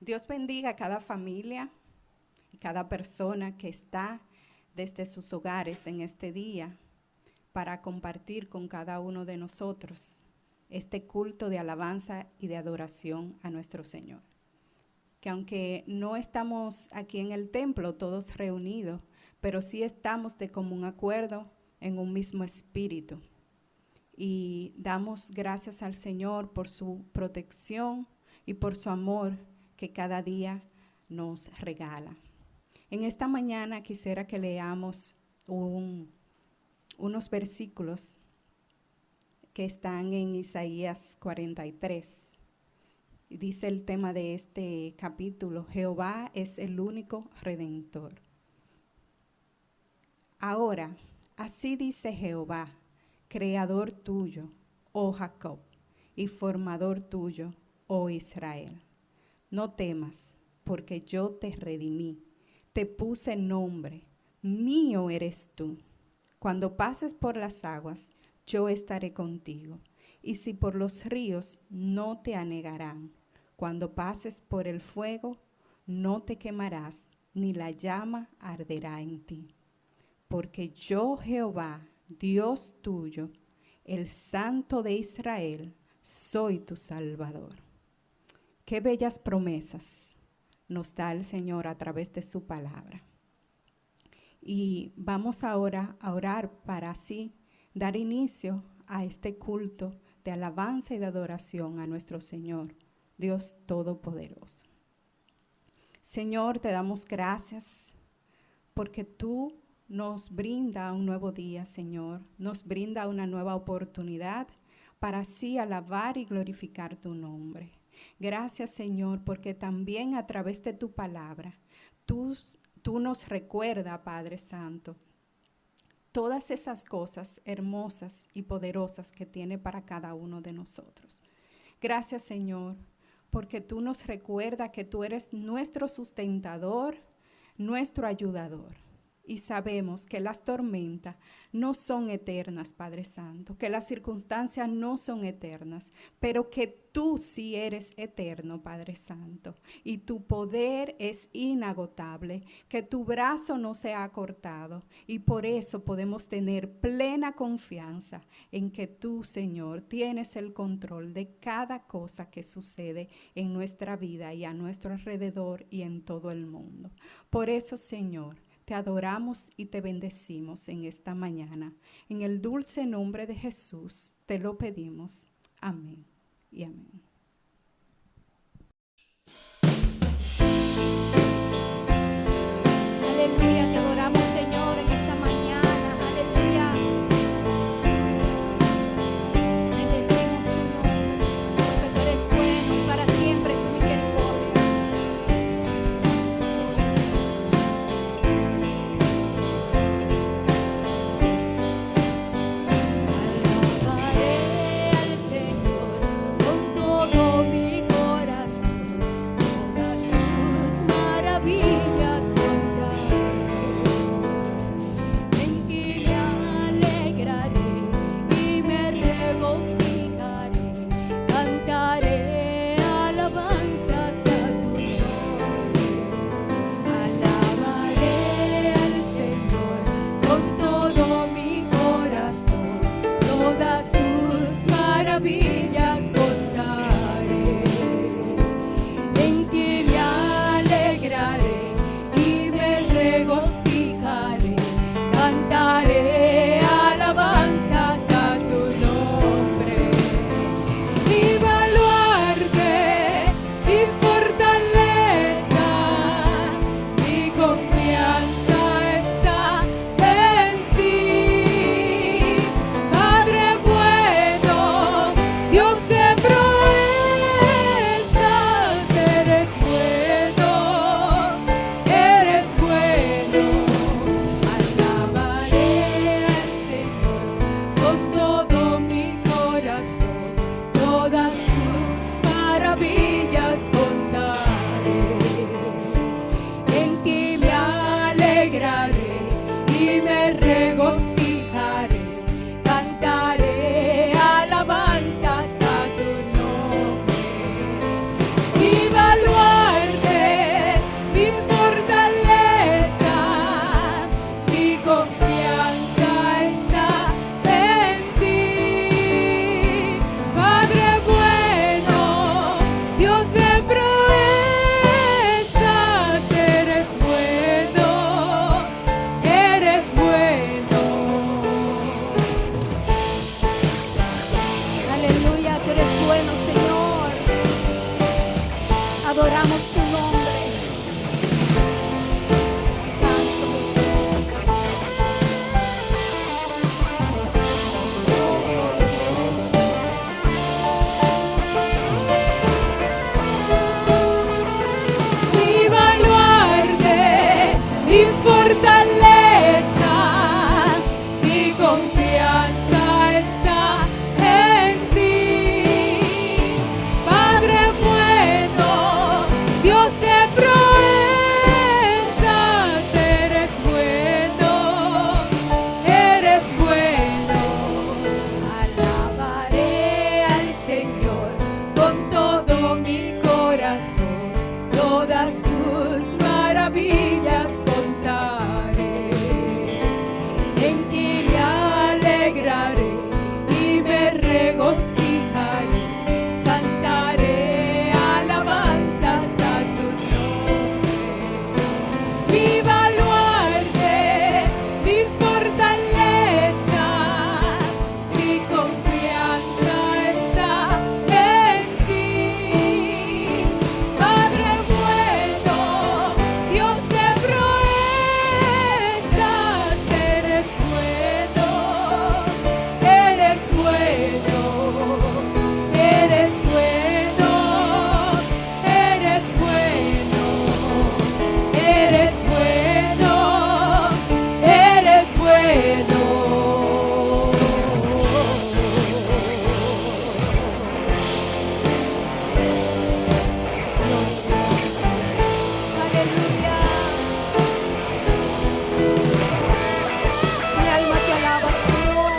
Dios bendiga a cada familia y cada persona que está desde sus hogares en este día para compartir con cada uno de nosotros este culto de alabanza y de adoración a nuestro Señor. Que aunque no estamos aquí en el templo todos reunidos, pero sí estamos de común acuerdo en un mismo espíritu. Y damos gracias al Señor por su protección y por su amor que cada día nos regala. En esta mañana quisiera que leamos unos versículos que están en Isaías 43. Dice el tema de este capítulo: Jehová es el único redentor. Ahora, así dice Jehová, creador tuyo, oh Jacob, y formador tuyo, oh Israel. No temas, porque yo te redimí, te puse nombre, mío eres tú. Cuando pases por las aguas, yo estaré contigo, y si por los ríos, no te anegarán. Cuando pases por el fuego, no te quemarás, ni la llama arderá en ti. Porque yo, Jehová, Dios tuyo, el Santo de Israel, soy tu Salvador. Qué bellas promesas nos da el Señor a través de su palabra. Y vamos ahora a orar para así dar inicio a este culto de alabanza y de adoración a nuestro Señor, Dios Todopoderoso. Señor, te damos gracias porque tú nos brinda un nuevo día, Señor. Nos brinda una nueva oportunidad para así alabar y glorificar tu nombre. Gracias, Señor, porque también a través de tu palabra, tú nos recuerdas, Padre Santo, todas esas cosas hermosas y poderosas que tiene para cada uno de nosotros. Gracias, Señor, porque tú nos recuerdas que tú eres nuestro sustentador, nuestro ayudador. Y sabemos que las tormentas no son eternas, Padre Santo, que las circunstancias no son eternas, pero que tú sí eres eterno, Padre Santo, y tu poder es inagotable, que tu brazo no se ha cortado, y por eso podemos tener plena confianza en que tú, Señor, tienes el control de cada cosa que sucede en nuestra vida y a nuestro alrededor y en todo el mundo. Por eso, Señor, te adoramos y te bendecimos en esta mañana. En el dulce nombre de Jesús te lo pedimos. Amén y amén. Aleluya, te adoramos, Señor, en esta mañana. Aleluya. Bendecimos tu nombre, porque tú eres bueno y para siempre tu misericordia. Alabaré al Señor con todo mi corazón, todas sus maravillas contaré. Adoramos tu nombre. Santo Mi baluarte, mi fortaleza, mi confianza está en ti. Padre bueno, Dios de proezas, eres bueno, eres bueno. Alabaré al Señor con todo mi corazón, todas sus maravillas contaré. En ti me alegraré y me regocijaré, cantaré alabanzas a tu nombre. Mi baluarte, mi fortaleza, mi confianza está en ti. Padre bueno, Dios de proezas, eres bueno, eres bueno, eres bueno, eres bueno, eres bueno, eres bueno. Aleluya. Mi alma te alaba, Señor.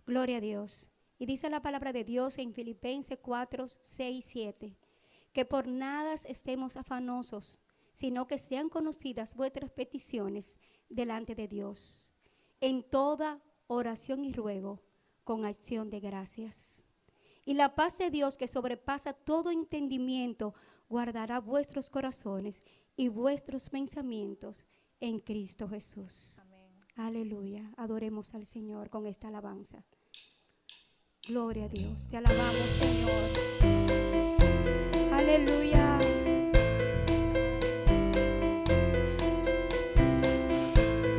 Gloria a Dios. Y dice la palabra de Dios en Filipenses 4, 6, 7, que por nada estemos afanosos, sino que sean conocidas vuestras peticiones delante de Dios, en toda oración y ruego, con acción de gracias. Y la paz de Dios, que sobrepasa todo entendimiento, guardará vuestros corazones y vuestros pensamientos en Cristo Jesús. Amén. Aleluya. Adoremos al Señor con esta alabanza. Gloria a Dios. Te alabamos, Señor. Aleluya.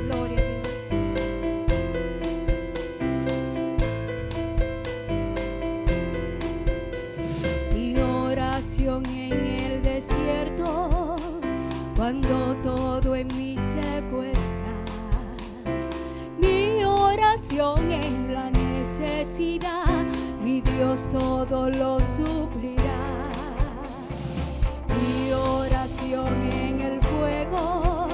Gloria a Dios. Mi oración en el desierto, cuando todo en mí se cuesta. Mi oración en la necesidad, mi Dios todo lo suplirá. Mi oración en el fuego,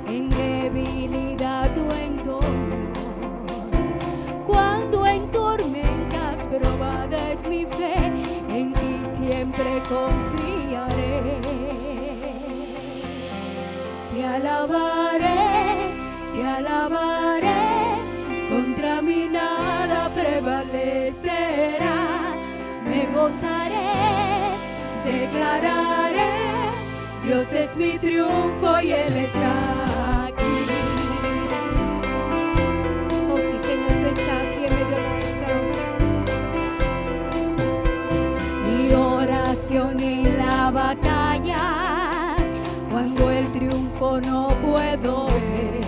en debilidad o en dolor. Cuando en tormentas probada es mi fe, en ti siempre confiaré. Te alabaré, contra mí nada prevalecerá. Me gozaré, declararé, Dios es mi triunfo y Él está aquí. Oh sí, Señor, tú estás aquí en medio de nuestra. Mi oración en la batalla, cuando el triunfo no puedo ver.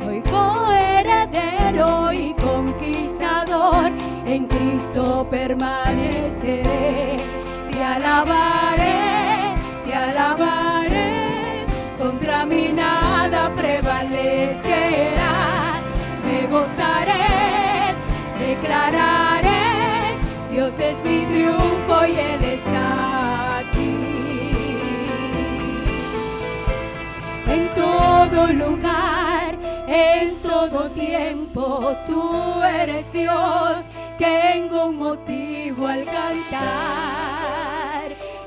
Soy coheredero y conquistador, en Cristo permaneceré. Te alabaré, contra mí nada prevalecerá. Me gozaré, declararé, Dios es mi triunfo y Él está aquí. En todo lugar, en todo tiempo, tú eres Dios. Tengo un motivo al cantar,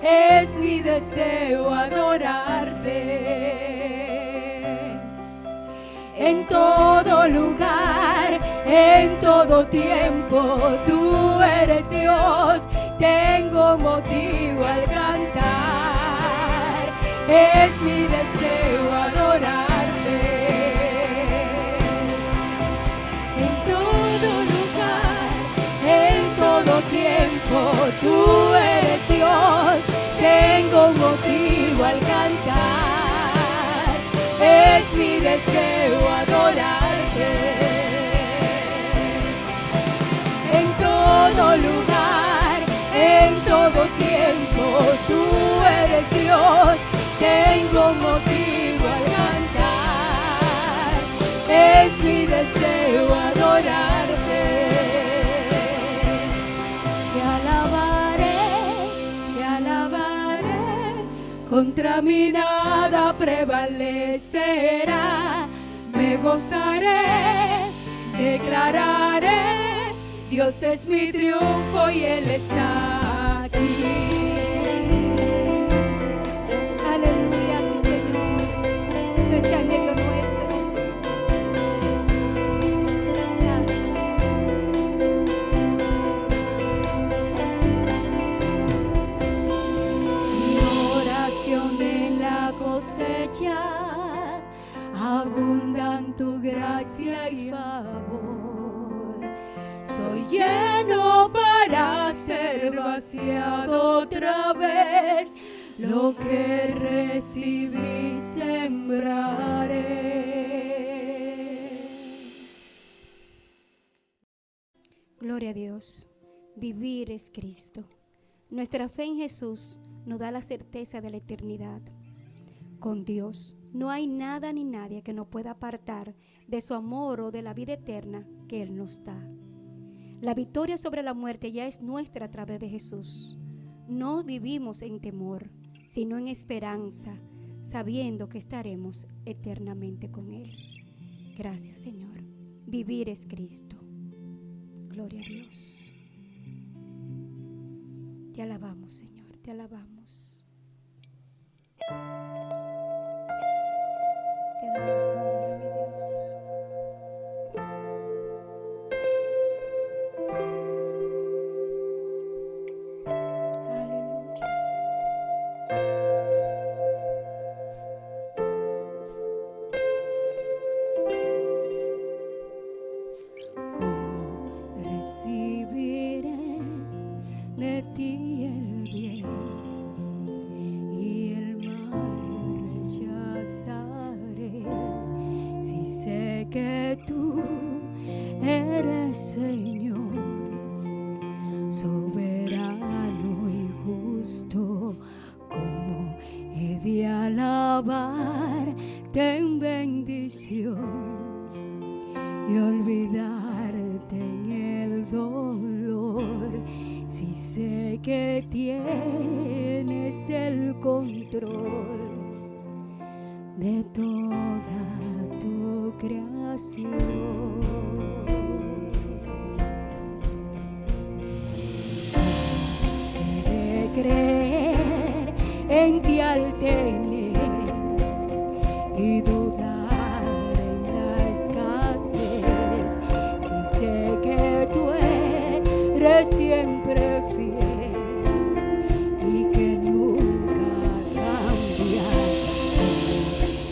es mi deseo adorarte. En todo lugar, en todo tiempo, tú eres Dios. Tengo motivo al cantar, es mi deseo adorarte. En todo lugar, en todo tiempo, tú eres Dios, tengo un motivo al cantar, es mi deseo adorarte. En todo lugar, en todo tiempo, tú eres Dios, tengo motivo al cantar, es mi deseo adorarte. Te alabaré, contra mí nada prevalecerá, me gozaré, declararé, Dios es mi triunfo y Él está aquí. Aleluya, sí, Señor. Tú estás en medio nuestro. Santo Mi oración en la cosecha, abundan tu gracia y favor. Soy lleno para ser vaciado otra vez, lo que recibí sembraré. Gloria a Dios. Vivir es Cristo. Nuestra fe en Jesús nos da la certeza de la eternidad. Con Dios no hay nada ni nadie que nos pueda apartar de su amor o de la vida eterna que Él nos da. La victoria sobre la muerte ya es nuestra a través de Jesús. No vivimos en temor, sino en esperanza, sabiendo que estaremos eternamente con Él. Gracias, Señor. Vivir es Cristo. Gloria a Dios. Te alabamos, Señor, te alabamos. Te damos honor, mi Dios. Aleluya. ¿Cómo recibiré de ti el bien y el mal rechazaré? Si sé que tú eres Señor, soberano y justo, ¿cómo he de alabarte en bendición y olvidarte en el dolor? Si sé que tienes el control de toda tu creación. He de creer en ti al tener y dudar en la escasez. Si sé que tú eres siempre fiel y que nunca cambias,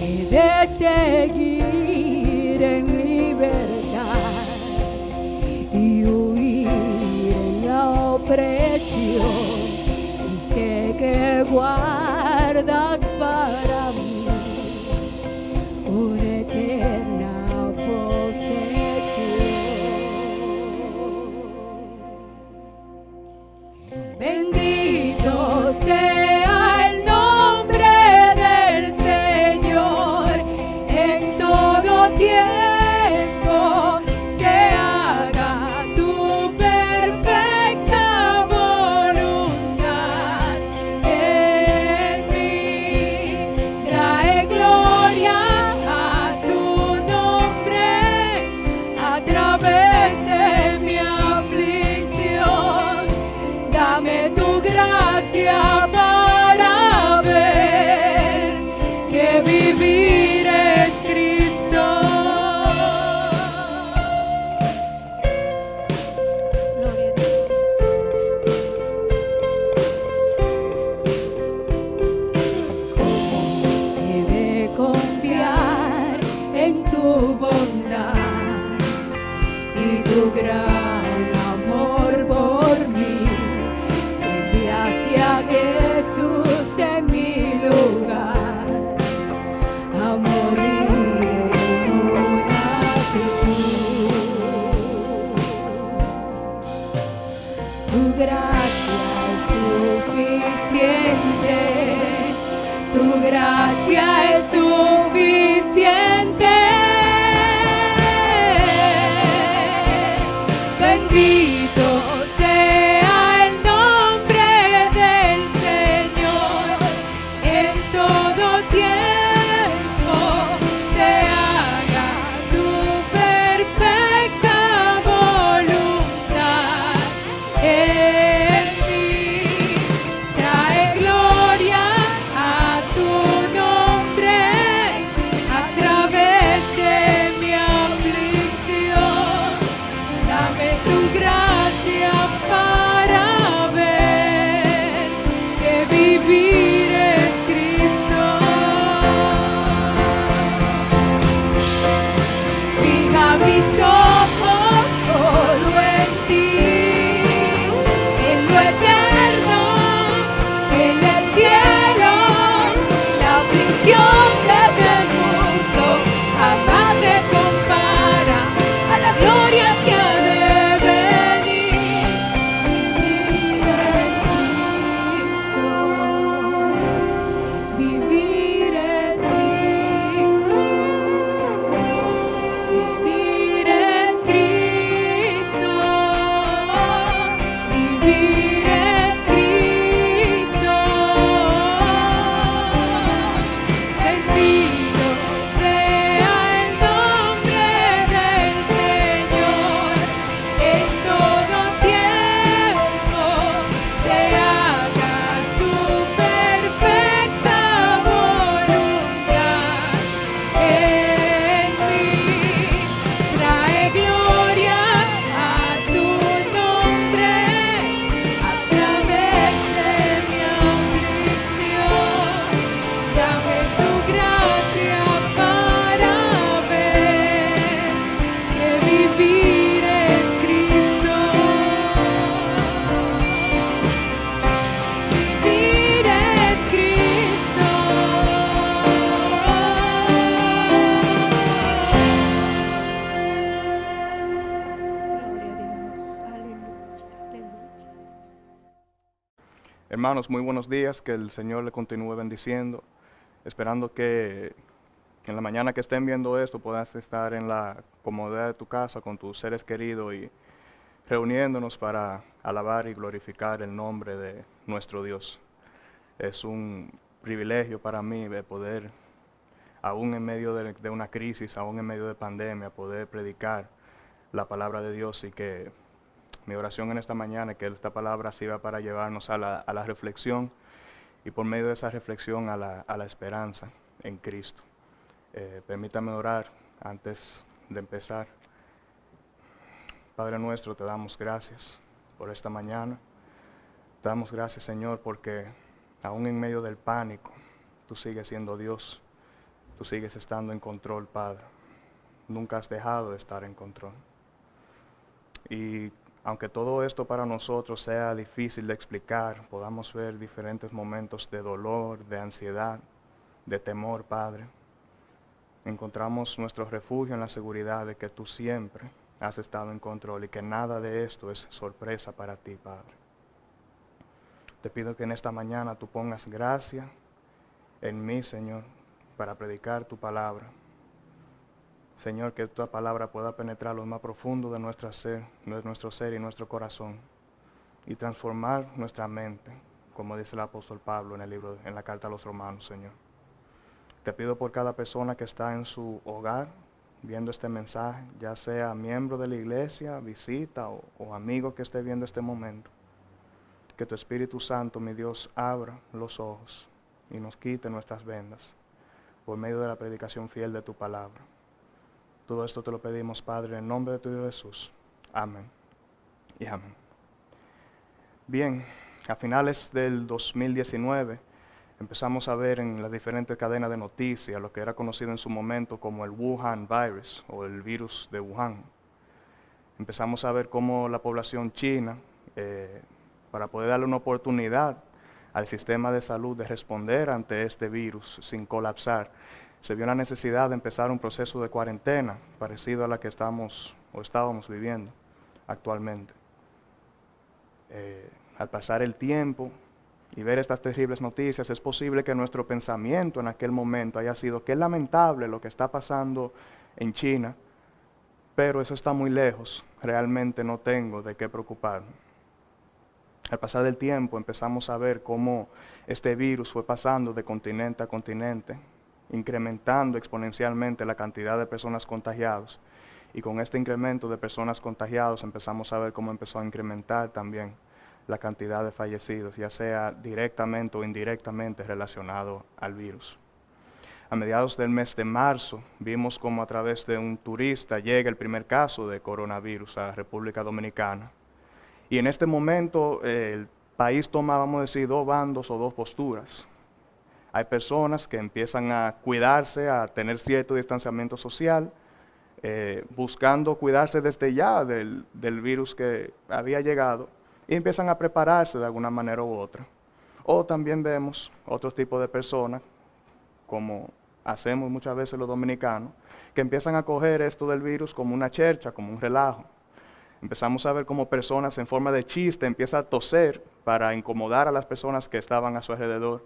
he de seguir en libertad y huir en la opresión. Si sé que guardas para mí una eterna posesión. Bendito sea el nombre del Señor, en todo tiempo se haga tu perfecta voluntad en mí. Trae gloria a tu nombre a través de mi aflicción. Dame tu Tu gracia es suficiente. Tu gracia es suficiente. Bendito sea el nombre del Señor. En todo tiempo se haga tu perfecta voluntad en mí. Trae gloria a tu nombre a través de mi aflicción. Dame tu gracia para ver que vivir es Cristo. Fija mis ojos solo en ti, en lo eterno, en el cielo. La aflicción de este mundo jamás se compara a la gloria que ha de venir. Vivir es Cristo. Vivir es Cristo. Vivir es Cristo. Bendito sea el nombre del Señor. En todo tiempo se haga tu perfecta voluntad en mí. Trae gloria a tu nombre a través de mi aflicción. Dame tu gracia para ver que vivir es Cristo. Vivir es Cristo. Gloria a Dios. Aleluya. Aleluya. Hermanos, muy buenos días, que el Señor le continúe bendiciendo, esperando que en la mañana que estén viendo esto puedas estar en la comodidad de tu casa con tus seres queridos y reuniéndonos para alabar y glorificar el nombre de nuestro Dios. Es un privilegio para mí de poder, aún en medio de una crisis, aún en medio de pandemia, poder predicar la palabra de Dios, y que mi oración en esta mañana es que esta palabra sirva para llevarnos a la reflexión, y por medio de esa reflexión a la esperanza en Cristo. Permítame orar antes de empezar. Padre nuestro, te damos gracias por esta mañana. Te damos gracias, Señor, porque aún en medio del pánico, tú sigues siendo Dios. Tú sigues estando en control, Padre. Nunca has dejado de estar en control. Y aunque todo esto para nosotros sea difícil de explicar, podamos ver diferentes momentos de dolor, de ansiedad, de temor, Padre, encontramos nuestro refugio en la seguridad de que tú siempre has estado en control y que nada de esto es sorpresa para ti, Padre. Te pido que en esta mañana tú pongas gracia en mí, Señor, para predicar tu palabra. Señor, que tu palabra pueda penetrar lo más profundo de nuestro ser y nuestro corazón, y transformar nuestra mente, como dice el apóstol Pablo en la carta a los Romanos, Señor. Te pido por cada persona que está en su hogar viendo este mensaje, ya sea miembro de la iglesia, visita o amigo que esté viendo este momento, que tu Espíritu Santo, mi Dios, abra los ojos y nos quite nuestras vendas por medio de la predicación fiel de tu palabra. Todo esto te lo pedimos, Padre, en el nombre de tu Hijo Jesús. Amén y amén. Bien, a finales del 2019 empezamos a ver en las diferentes cadenas de noticias lo que era conocido en su momento como el Wuhan virus o el virus de Wuhan. Empezamos a ver cómo la población china, para poder darle una oportunidad al sistema de salud de responder ante este virus sin colapsar, se vio la necesidad de empezar un proceso de cuarentena parecido a la que estábamos viviendo actualmente. Al pasar el tiempo y ver estas terribles noticias, es posible que nuestro pensamiento en aquel momento haya sido que es lamentable lo que está pasando en China, pero eso está muy lejos, realmente no tengo de qué preocuparme. Al pasar del tiempo empezamos a ver cómo este virus fue pasando de continente a continente, incrementando exponencialmente la cantidad de personas contagiadas. Y con este incremento de personas contagiadas empezamos a ver cómo empezó a incrementar también la cantidad de fallecidos, ya sea directamente o indirectamente relacionado al virus. A mediados del mes de marzo vimos cómo a través de un turista llega el primer caso de coronavirus a República Dominicana. Y en este momento el país toma, vamos a decir, dos bandos o dos posturas. Hay personas que empiezan a cuidarse, a tener cierto distanciamiento social, buscando cuidarse desde ya del virus que había llegado, y empiezan a prepararse de alguna manera u otra. O también vemos otro tipo de personas, como hacemos muchas veces los dominicanos, que empiezan a coger esto del virus como una chercha, como un relajo. Empezamos a ver cómo personas en forma de chiste empiezan a toser para incomodar a las personas que estaban a su alrededor.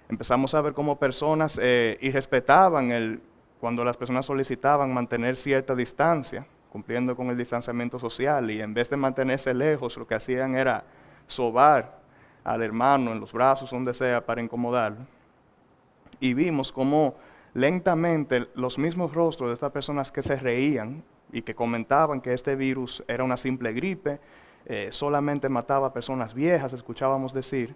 Empezamos a ver cómo personas irrespetaban cuando las personas solicitaban mantener cierta distancia, cumpliendo con el distanciamiento social, y en vez de mantenerse lejos, lo que hacían era sobar al hermano en los brazos, donde sea, para incomodarlo. Y vimos cómo lentamente los mismos rostros de estas personas que se reían y que comentaban que este virus era una simple gripe, solamente mataba a personas viejas, escuchábamos decir,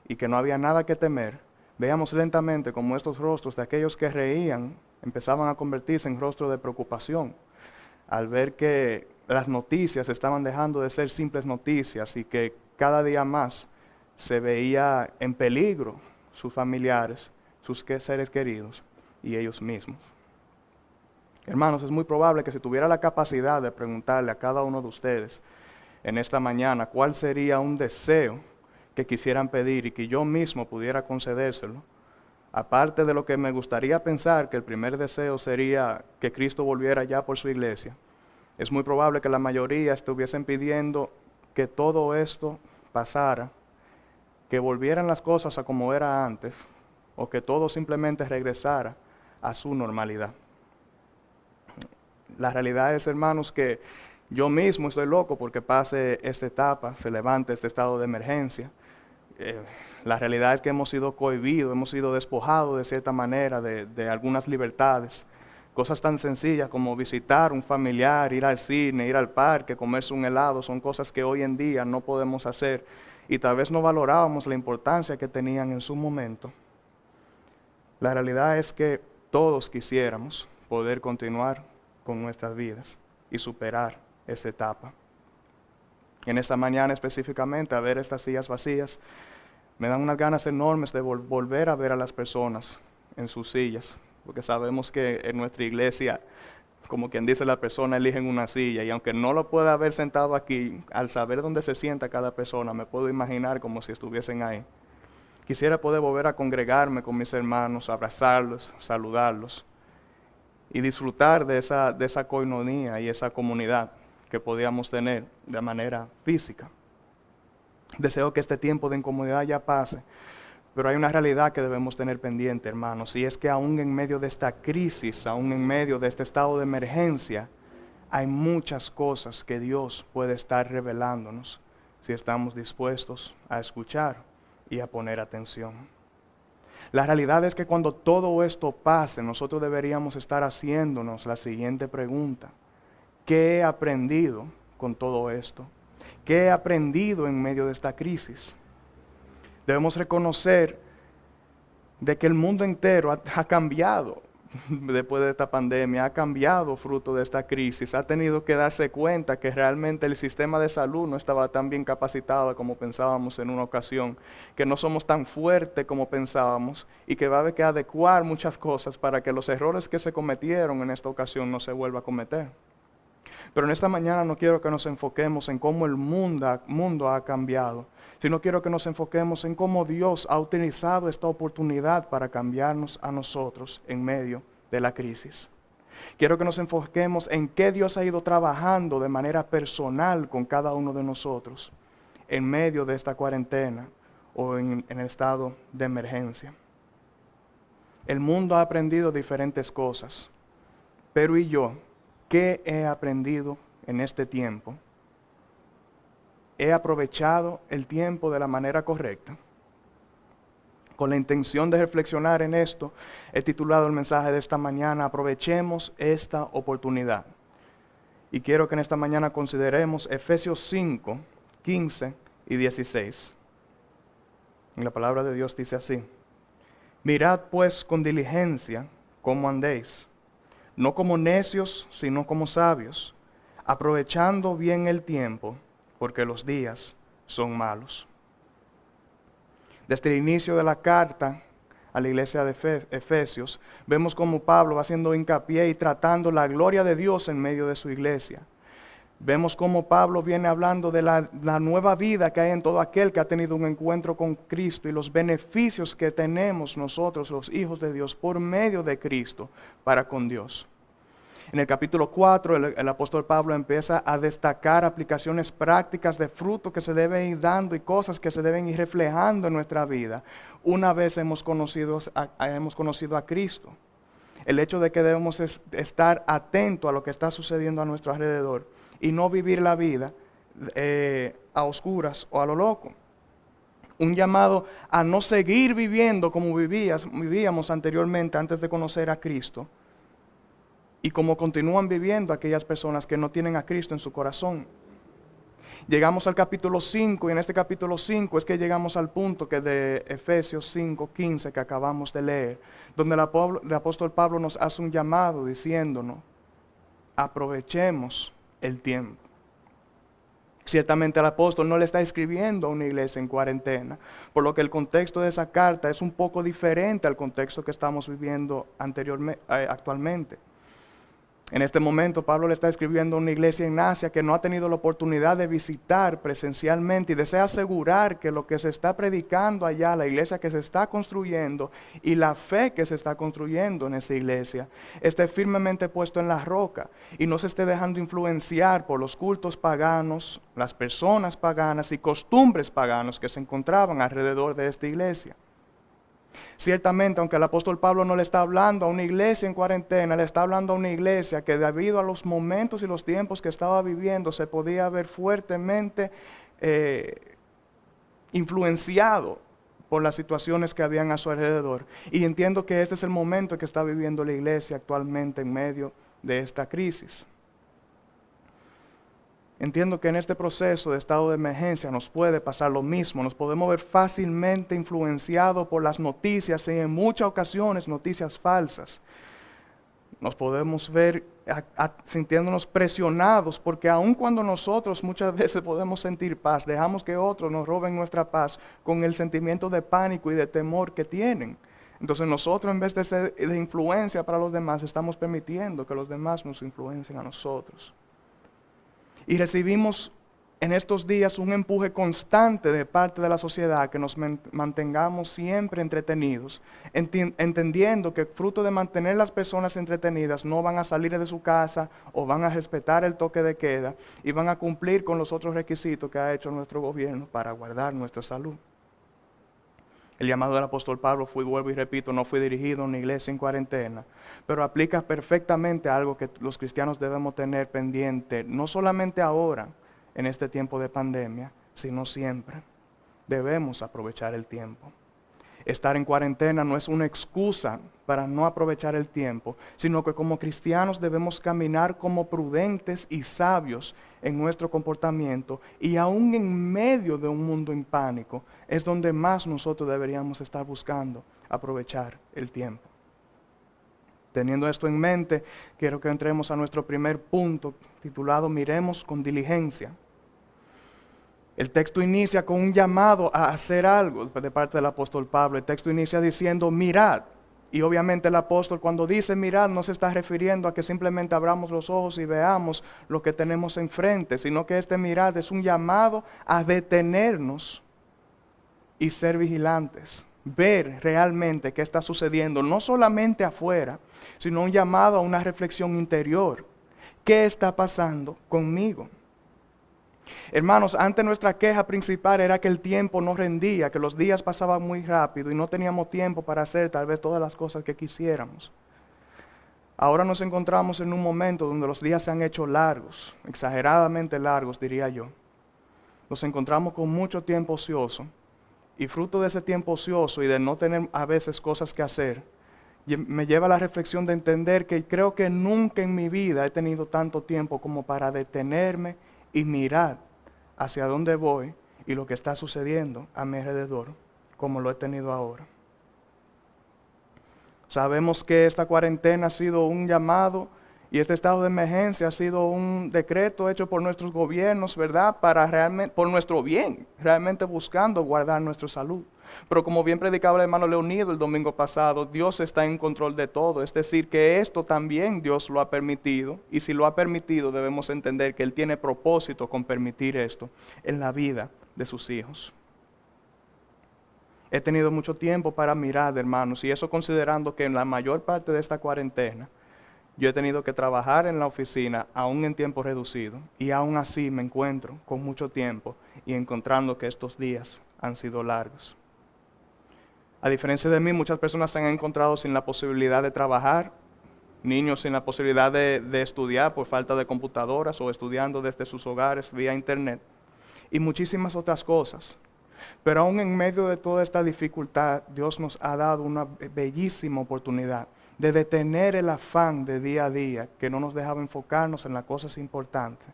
y que no había nada que temer, veíamos lentamente cómo estos rostros de aquellos que reían empezaban a convertirse en rostros de preocupación, al ver que las noticias estaban dejando de ser simples noticias y que cada día más se veía en peligro sus familiares, sus seres queridos y ellos mismos. Hermanos, es muy probable que si tuviera la capacidad de preguntarle a cada uno de ustedes en esta mañana cuál sería un deseo que quisieran pedir y que yo mismo pudiera concedérselo, aparte de lo que me gustaría pensar que el primer deseo sería que Cristo volviera ya por su iglesia, es muy probable que la mayoría estuviesen pidiendo que todo esto pasara, que volvieran las cosas a como era antes, o que todo simplemente regresara a su normalidad. La realidad es, hermanos, que yo mismo estoy loco porque pase esta etapa, se levante este estado de emergencia. La realidad es que hemos sido cohibidos, hemos sido despojados de cierta manera de algunas libertades. Cosas tan sencillas como visitar un familiar, ir al cine, ir al parque, comerse un helado, son cosas que hoy en día no podemos hacer y tal vez no valorábamos la importancia que tenían en su momento. La realidad es que todos quisiéramos poder continuar con nuestras vidas y superar esta etapa. En esta mañana específicamente, a ver estas sillas vacías, me dan unas ganas enormes de volver a ver a las personas en sus sillas, porque sabemos que en nuestra iglesia, como quien dice, la persona eligen una silla, y aunque no lo pueda haber sentado aquí, al saber dónde se sienta cada persona, me puedo imaginar como si estuviesen ahí. Quisiera poder volver a congregarme con mis hermanos, abrazarlos, saludarlos y disfrutar de esa coinonía y esa comunidad que podíamos tener de manera física. Deseo que este tiempo de incomodidad ya pase, pero hay una realidad que debemos tener pendiente, hermanos, y es que aún en medio de esta crisis, aún en medio de este estado de emergencia, hay muchas cosas que Dios puede estar revelándonos si estamos dispuestos a escuchar y a poner atención. La realidad es que cuando todo esto pase, nosotros deberíamos estar haciéndonos la siguiente pregunta: ¿qué he aprendido con todo esto? ¿Qué he aprendido en medio de esta crisis? Debemos reconocer de que el mundo entero ha cambiado después de esta pandemia, ha cambiado fruto de esta crisis, ha tenido que darse cuenta que realmente el sistema de salud no estaba tan bien capacitado como pensábamos en una ocasión, que no somos tan fuertes como pensábamos y que va a haber que adecuar muchas cosas para que los errores que se cometieron en esta ocasión no se vuelvan a cometer. Pero en esta mañana no quiero que nos enfoquemos en cómo el mundo ha cambiado, sino quiero que nos enfoquemos en cómo Dios ha utilizado esta oportunidad para cambiarnos a nosotros en medio de la crisis. Quiero que nos enfoquemos en qué Dios ha ido trabajando de manera personal con cada uno de nosotros en medio de esta cuarentena o en el estado de emergencia. El mundo ha aprendido diferentes cosas, pero ¿y yo qué he aprendido en este tiempo? ¿He aprovechado el tiempo de la manera correcta? Con la intención de reflexionar en esto, he titulado el mensaje de esta mañana, aprovechemos esta oportunidad. Y quiero que en esta mañana consideremos Efesios 5, 15 y 16. Y la palabra de Dios dice así: mirad pues con diligencia cómo andéis, no como necios, sino como sabios, aprovechando bien el tiempo, porque los días son malos. Desde el inicio de la carta a la iglesia de Efesios, vemos cómo Pablo va haciendo hincapié y tratando la gloria de Dios en medio de su iglesia. Vemos cómo Pablo viene hablando de la nueva vida que hay en todo aquel que ha tenido un encuentro con Cristo y los beneficios que tenemos nosotros, los hijos de Dios, por medio de Cristo para con Dios. En el capítulo 4, el apóstol Pablo empieza a destacar aplicaciones prácticas de fruto que se deben ir dando y cosas que se deben ir reflejando en nuestra vida una vez hemos conocido a Cristo. El hecho de que debemos estar atentos a lo que está sucediendo a nuestro alrededor y no vivir la vida a oscuras o a lo loco. Un llamado a no seguir viviendo como vivíamos anteriormente antes de conocer a Cristo. Y como continúan viviendo aquellas personas que no tienen a Cristo en su corazón. Llegamos al capítulo 5 y en este capítulo 5 es que llegamos al punto que de Efesios 5, 15 que acabamos de leer, donde el apóstol Pablo nos hace un llamado diciéndonos, aprovechemos el tiempo. Ciertamente el apóstol no le está escribiendo a una iglesia en cuarentena, por lo que el contexto de esa carta es un poco diferente al contexto que estamos viviendo actualmente. En este momento Pablo le está escribiendo a una iglesia en Asia que no ha tenido la oportunidad de visitar presencialmente y desea asegurar que lo que se está predicando allá, la iglesia que se está construyendo y la fe que se está construyendo en esa iglesia, esté firmemente puesto en la roca y no se esté dejando influenciar por los cultos paganos, las personas paganas y costumbres paganos que se encontraban alrededor de esta iglesia. Ciertamente, aunque el apóstol Pablo no le está hablando a una iglesia en cuarentena, le está hablando a una iglesia que debido a los momentos y los tiempos que estaba viviendo, se podía ver fuertemente influenciado por las situaciones que habían a su alrededor. Y entiendo que este es el momento que está viviendo la iglesia actualmente en medio de esta crisis. Entiendo que en este proceso de estado de emergencia nos puede pasar lo mismo, nos podemos ver fácilmente influenciados por las noticias y en muchas ocasiones noticias falsas. Nos podemos ver sintiéndonos presionados porque aun cuando nosotros muchas veces podemos sentir paz, dejamos que otros nos roben nuestra paz con el sentimiento de pánico y de temor que tienen. Entonces nosotros en vez de ser de influencia para los demás, estamos permitiendo que los demás nos influencien a nosotros. Y recibimos en estos días un empuje constante de parte de la sociedad que nos mantengamos siempre entretenidos, entendiendo que fruto de mantener las personas entretenidas no van a salir de su casa o van a respetar el toque de queda y van a cumplir con los otros requisitos que ha hecho nuestro gobierno para guardar nuestra salud. El llamado del apóstol Pablo vuelvo y repito, no fue dirigido a una iglesia en cuarentena, pero aplica perfectamente a algo que los cristianos debemos tener pendiente, no solamente ahora, en este tiempo de pandemia, sino siempre. Debemos aprovechar el tiempo. Estar en cuarentena no es una excusa para no aprovechar el tiempo, sino que como cristianos debemos caminar como prudentes y sabios en nuestro comportamiento y aún en medio de un mundo en pánico, es donde más nosotros deberíamos estar buscando aprovechar el tiempo. Teniendo esto en mente, quiero que entremos a nuestro primer punto titulado Miremos con diligencia. El texto inicia con un llamado a hacer algo de parte del apóstol Pablo. El texto inicia diciendo mirad. Y obviamente el apóstol cuando dice mirad no se está refiriendo a que simplemente abramos los ojos y veamos lo que tenemos enfrente, sino que este mirad es un llamado a detenernos y ser vigilantes. Ver realmente qué está sucediendo, no solamente afuera, sino un llamado a una reflexión interior. ¿Qué está pasando conmigo? Hermanos, antes nuestra queja principal era que el tiempo no rendía, que los días pasaban muy rápido y no teníamos tiempo para hacer tal vez todas las cosas que quisiéramos. Ahora nos encontramos en un momento donde los días se han hecho largos, exageradamente largos, diría yo. Nos encontramos con mucho tiempo ocioso y fruto de ese tiempo ocioso y de no tener a veces cosas que hacer, me lleva a la reflexión de entender que creo que nunca en mi vida he tenido tanto tiempo como para detenerme y mirar hacia dónde voy y lo que está sucediendo a mi alrededor, como lo he tenido ahora. Sabemos que esta cuarentena ha sido un llamado y este estado de emergencia ha sido un decreto hecho por nuestros gobiernos, ¿verdad? Por nuestro bien, realmente buscando guardar nuestra salud. Pero como bien predicaba el hermano Leonido el domingo pasado, Dios está en control de todo. Es decir, que esto también Dios lo ha permitido. Y si lo ha permitido, debemos entender que Él tiene propósito con permitir esto en la vida de sus hijos. He tenido mucho tiempo para mirar, hermanos, y eso considerando que en la mayor parte de esta cuarentena, yo he tenido que trabajar en la oficina, aún en tiempo reducido, y aún así me encuentro con mucho tiempo y encontrando que estos días han sido largos. A diferencia de mí, muchas personas se han encontrado sin la posibilidad de trabajar, niños sin la posibilidad de estudiar por falta de computadoras o estudiando desde sus hogares vía internet, y muchísimas otras cosas. Pero aún en medio de toda esta dificultad, Dios nos ha dado una bellísima oportunidad de detener el afán de día a día que no nos dejaba enfocarnos en las cosas importantes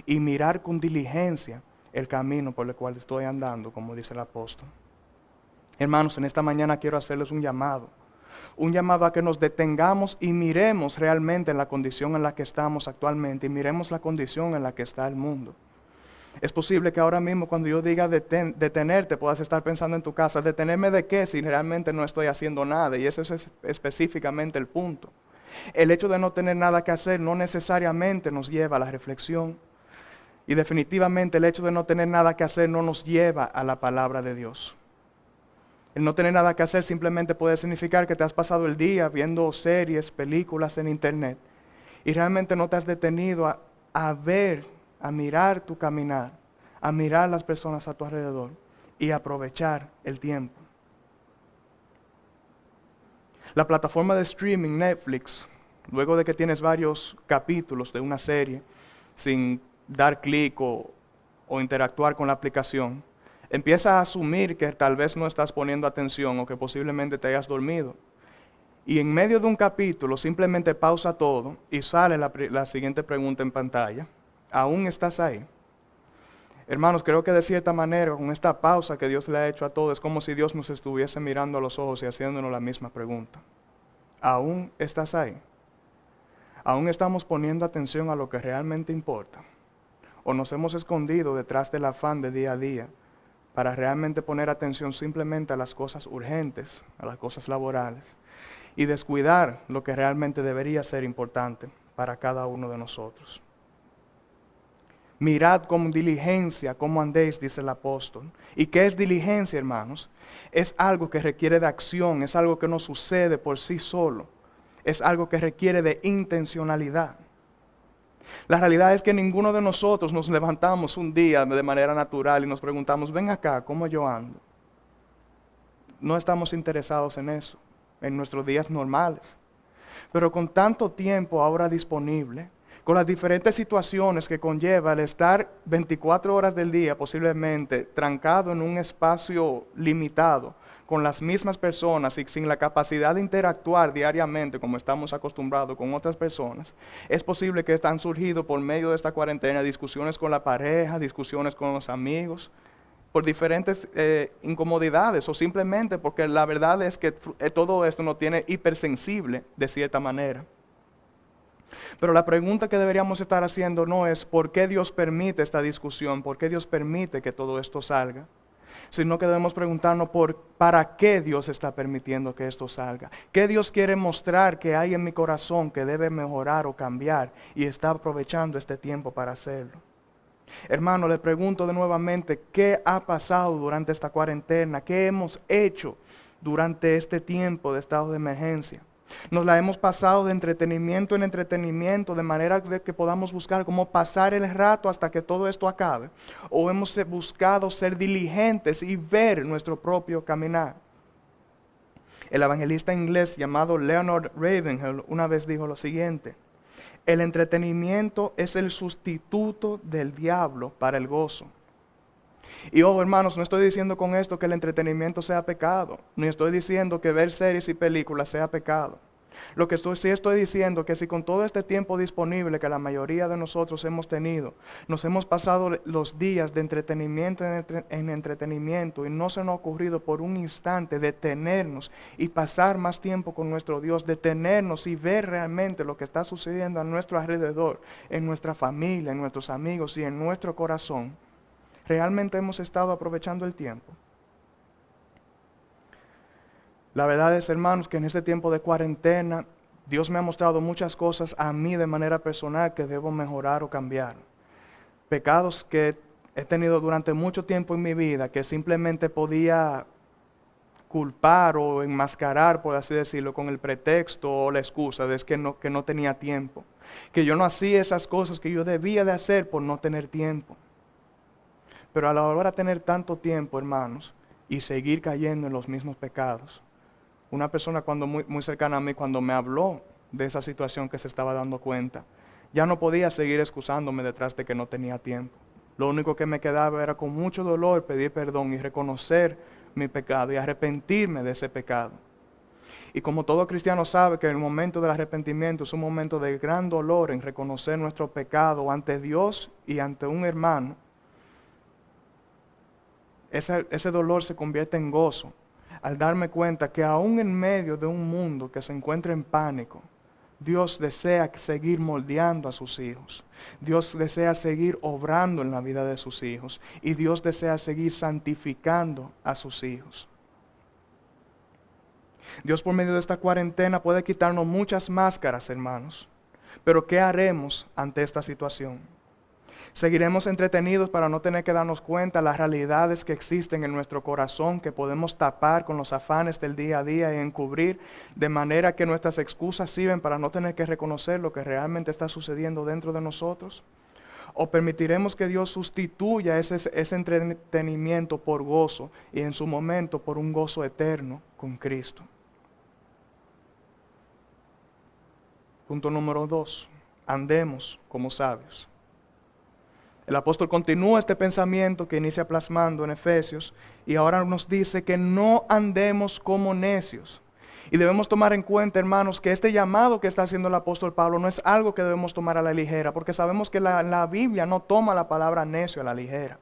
y mirar con diligencia el camino por el cual estoy andando, como dice el apóstol. Hermanos, en esta mañana quiero hacerles un llamado a que nos detengamos y miremos realmente la condición en la que estamos actualmente y miremos la condición en la que está el mundo. Es posible que ahora mismo cuando yo diga detenerte puedas estar pensando en tu casa, ¿detenerme de qué si realmente no estoy haciendo nada? Y eso es específicamente el punto. El hecho de no tener nada que hacer no necesariamente nos lleva a la reflexión. Y definitivamente el hecho de no tener nada que hacer no nos lleva a la palabra de Dios. El no tener nada que hacer simplemente puede significar que te has pasado el día viendo series, películas en internet y realmente no te has detenido a ver, a mirar tu caminar, a mirar las personas a tu alrededor y aprovechar el tiempo. La plataforma de streaming Netflix, luego de que tienes varios capítulos de una serie, sin dar clic o interactuar con la aplicación, empieza a asumir que tal vez no estás poniendo atención o que posiblemente te hayas dormido. Y en medio de un capítulo simplemente pausa todo y sale la siguiente pregunta en pantalla. ¿Aún estás ahí? Hermanos, creo que de cierta manera, con esta pausa que Dios le ha hecho a todos, es como si Dios nos estuviese mirando a los ojos y haciéndonos la misma pregunta. ¿Aún estás ahí? ¿Aún estamos poniendo atención a lo que realmente importa? ¿O nos hemos escondido detrás del afán de día a día para realmente poner atención simplemente a las cosas urgentes, a las cosas laborales, y descuidar lo que realmente debería ser importante para cada uno de nosotros? Mirad con diligencia cómo andéis, dice el apóstol. ¿Y qué es diligencia, hermanos? Es algo que requiere de acción, es algo que no sucede por sí solo, es algo que requiere de intencionalidad. La realidad es que ninguno de nosotros nos levantamos un día de manera natural y nos preguntamos, ven acá, ¿cómo yo ando? No estamos interesados en eso, en nuestros días normales. Pero con tanto tiempo ahora disponible, con las diferentes situaciones que conlleva el estar 24 horas del día posiblemente trancado en un espacio limitado, con las mismas personas y sin la capacidad de interactuar diariamente como estamos acostumbrados con otras personas, es posible que han surgido por medio de esta cuarentena discusiones con la pareja, discusiones con los amigos, por diferentes incomodidades o simplemente porque la verdad es que todo esto nos tiene hipersensible de cierta manera. Pero la pregunta que deberíamos estar haciendo no es ¿por qué Dios permite esta discusión? ¿Por qué Dios permite que todo esto salga? Sino que debemos preguntarnos ¿para qué Dios está permitiendo que esto salga? ¿Qué Dios quiere mostrar que hay en mi corazón que debe mejorar o cambiar y está aprovechando este tiempo para hacerlo? Hermano, le pregunto de nuevamente, ¿qué ha pasado durante esta cuarentena? ¿Qué hemos hecho durante este tiempo de estado de emergencia? Nos la hemos pasado de entretenimiento en entretenimiento, de manera de que podamos buscar cómo pasar el rato hasta que todo esto acabe. O hemos buscado ser diligentes y ver nuestro propio caminar. El evangelista inglés llamado Leonard Ravenhill una vez dijo lo siguiente: el entretenimiento es el sustituto del diablo para el gozo. Y ojo, hermanos, no estoy diciendo con esto que el entretenimiento sea pecado, ni estoy diciendo que ver series y películas sea pecado. Lo que sí estoy diciendo es que si con todo este tiempo disponible que la mayoría de nosotros hemos tenido, nos hemos pasado los días de entretenimiento en entretenimiento y no se nos ha ocurrido por un instante detenernos y pasar más tiempo con nuestro Dios, detenernos y ver realmente lo que está sucediendo a nuestro alrededor, en nuestra familia, en nuestros amigos y en nuestro corazón, ¿realmente hemos estado aprovechando el tiempo? La verdad es, hermanos, que en este tiempo de cuarentena, Dios me ha mostrado muchas cosas a mí de manera personal que debo mejorar o cambiar. Pecados que he tenido durante mucho tiempo en mi vida, que simplemente podía culpar o enmascarar, por así decirlo, con el pretexto o la excusa de que no tenía tiempo. Que yo no hacía esas cosas que yo debía de hacer por no tener tiempo. Pero a la hora de tener tanto tiempo, hermanos, y seguir cayendo en los mismos pecados, una persona muy cercana a mí, cuando me habló de esa situación que se estaba dando cuenta, ya no podía seguir excusándome detrás de que no tenía tiempo. Lo único que me quedaba era con mucho dolor pedir perdón y reconocer mi pecado y arrepentirme de ese pecado. Y como todo cristiano sabe que el momento del arrepentimiento es un momento de gran dolor en reconocer nuestro pecado ante Dios y ante un hermano, ese dolor se convierte en gozo al darme cuenta que aún en medio de un mundo que se encuentra en pánico, Dios desea seguir moldeando a sus hijos. Dios desea seguir obrando en la vida de sus hijos. Y Dios desea seguir santificando a sus hijos. Dios, por medio de esta cuarentena, puede quitarnos muchas máscaras, hermanos. Pero ¿qué haremos ante esta situación? Seguiremos entretenidos para no tener que darnos cuenta de las realidades que existen en nuestro corazón, que podemos tapar con los afanes del día a día y encubrir, de manera que nuestras excusas sirven para no tener que reconocer lo que realmente está sucediendo dentro de nosotros. ¿O permitiremos que Dios sustituya ese entretenimiento por gozo y en su momento por un gozo eterno con Cristo? Punto número 2. Andemos como sabios. El apóstol continúa este pensamiento que inicia plasmando en Efesios y ahora nos dice que no andemos como necios. Y debemos tomar en cuenta, hermanos, que este llamado que está haciendo el apóstol Pablo no es algo que debemos tomar a la ligera, porque sabemos que la Biblia no toma la palabra necio a la ligera.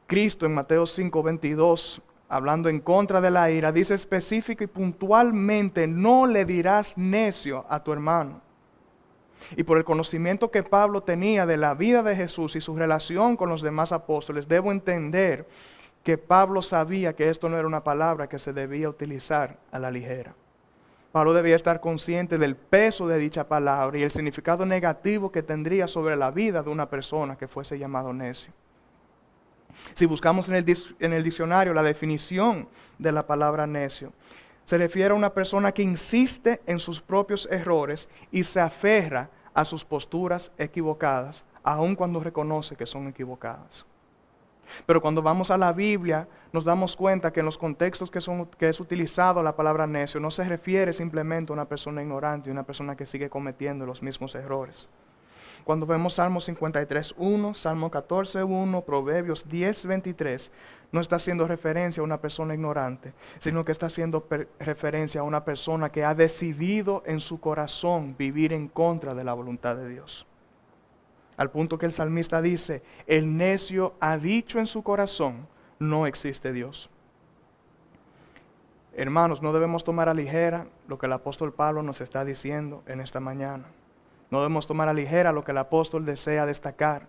Cristo en Mateo 5:22, hablando en contra de la ira, dice específico y puntualmente: no le dirás necio a tu hermano. Y por el conocimiento que Pablo tenía de la vida de Jesús y su relación con los demás apóstoles, debo entender que Pablo sabía que esto no era una palabra que se debía utilizar a la ligera. Pablo debía estar consciente del peso de dicha palabra y el significado negativo que tendría sobre la vida de una persona que fuese llamado necio. Si buscamos en el diccionario la definición de la palabra necio, se refiere a una persona que insiste en sus propios errores y se aferra a sus posturas equivocadas, aun cuando reconoce que son equivocadas. Pero cuando vamos a la Biblia, nos damos cuenta que en los contextos que es utilizado la palabra necio, no se refiere simplemente a una persona ignorante y una persona que sigue cometiendo los mismos errores. Cuando vemos Salmo 53:1, Salmo 14:1, Proverbios 10:23, no está haciendo referencia a una persona ignorante, sino que está haciendo referencia a una persona que ha decidido en su corazón vivir en contra de la voluntad de Dios. Al punto que el salmista dice: el necio ha dicho en su corazón, no existe Dios. Hermanos, no debemos tomar a ligera lo que el apóstol Pablo nos está diciendo en esta mañana. No debemos tomar a ligera lo que el apóstol desea destacar.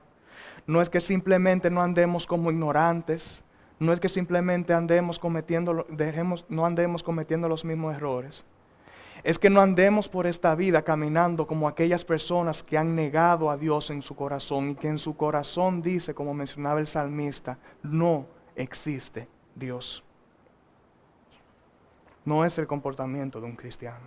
No es que simplemente no andemos como ignorantes, no es que simplemente no andemos cometiendo los mismos errores. Es que no andemos por esta vida caminando como aquellas personas que han negado a Dios en su corazón y que en su corazón dice, como mencionaba el salmista, no existe Dios. no es el comportamiento de un cristiano.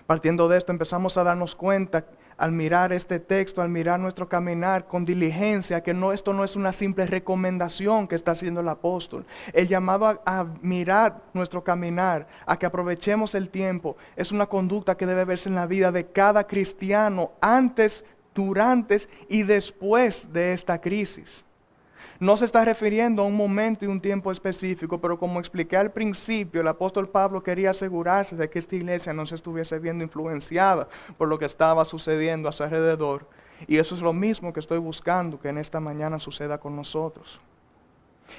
Partiendo de esto, empezamos a darnos cuenta al mirar este texto, al mirar nuestro caminar con diligencia, que esto no es una simple recomendación que está haciendo el apóstol. El llamado a mirar nuestro caminar, a que aprovechemos el tiempo, es una conducta que debe verse en la vida de cada cristiano antes, durante y después de esta crisis. No se está refiriendo a un momento y un tiempo específico, pero como expliqué al principio, el apóstol Pablo quería asegurarse de que esta iglesia no se estuviese viendo influenciada por lo que estaba sucediendo a su alrededor. Y eso es lo mismo que estoy buscando que en esta mañana suceda con nosotros.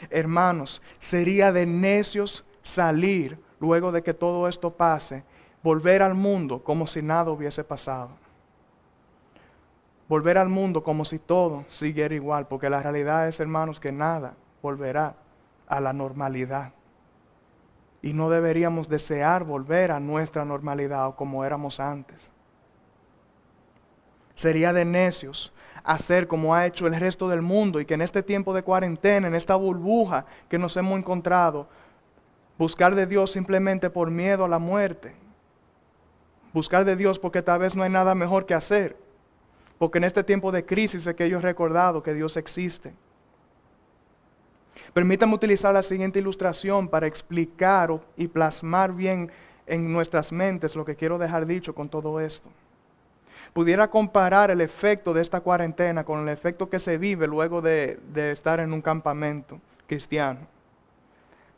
Hermanos, sería de necios salir luego de que todo esto pase, volver al mundo como si nada hubiese pasado. Volver al mundo como si todo siguiera igual, porque la realidad es, hermanos, que nada volverá a la normalidad. Y no deberíamos desear volver a nuestra normalidad o como éramos antes. Sería de necios hacer como ha hecho el resto del mundo y que en este tiempo de cuarentena, en esta burbuja que nos hemos encontrado, buscar de Dios simplemente por miedo a la muerte. Buscar de Dios porque tal vez no hay nada mejor que hacer. Porque en este tiempo de crisis es que yo he recordado que Dios existe. Permítame utilizar la siguiente ilustración para explicar y plasmar bien en nuestras mentes lo que quiero dejar dicho con todo esto. Pudiera comparar el efecto de esta cuarentena con el efecto que se vive luego de estar en un campamento cristiano.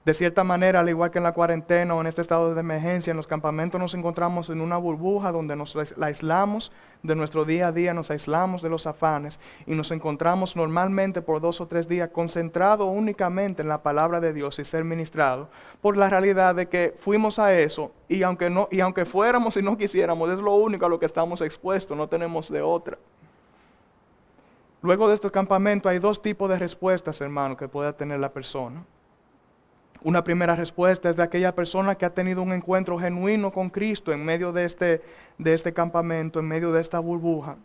De cierta manera, al igual que en la cuarentena o en este estado de emergencia, en los campamentos nos encontramos en una burbuja donde nos aislamos de nuestro día a día, nos aislamos de los afanes y nos encontramos normalmente por 2 o 3 días concentrados únicamente en la palabra de Dios y ser ministrados por la realidad de que fuimos a eso y aunque fuéramos y no quisiéramos, es lo único a lo que estamos expuestos, no tenemos de otra. Luego de este campamento hay 2 tipos de respuestas, hermano, que pueda tener la persona. Una primera respuesta es de aquella persona que ha tenido un encuentro genuino con Cristo en medio de este campamento, en medio de esta burbuja.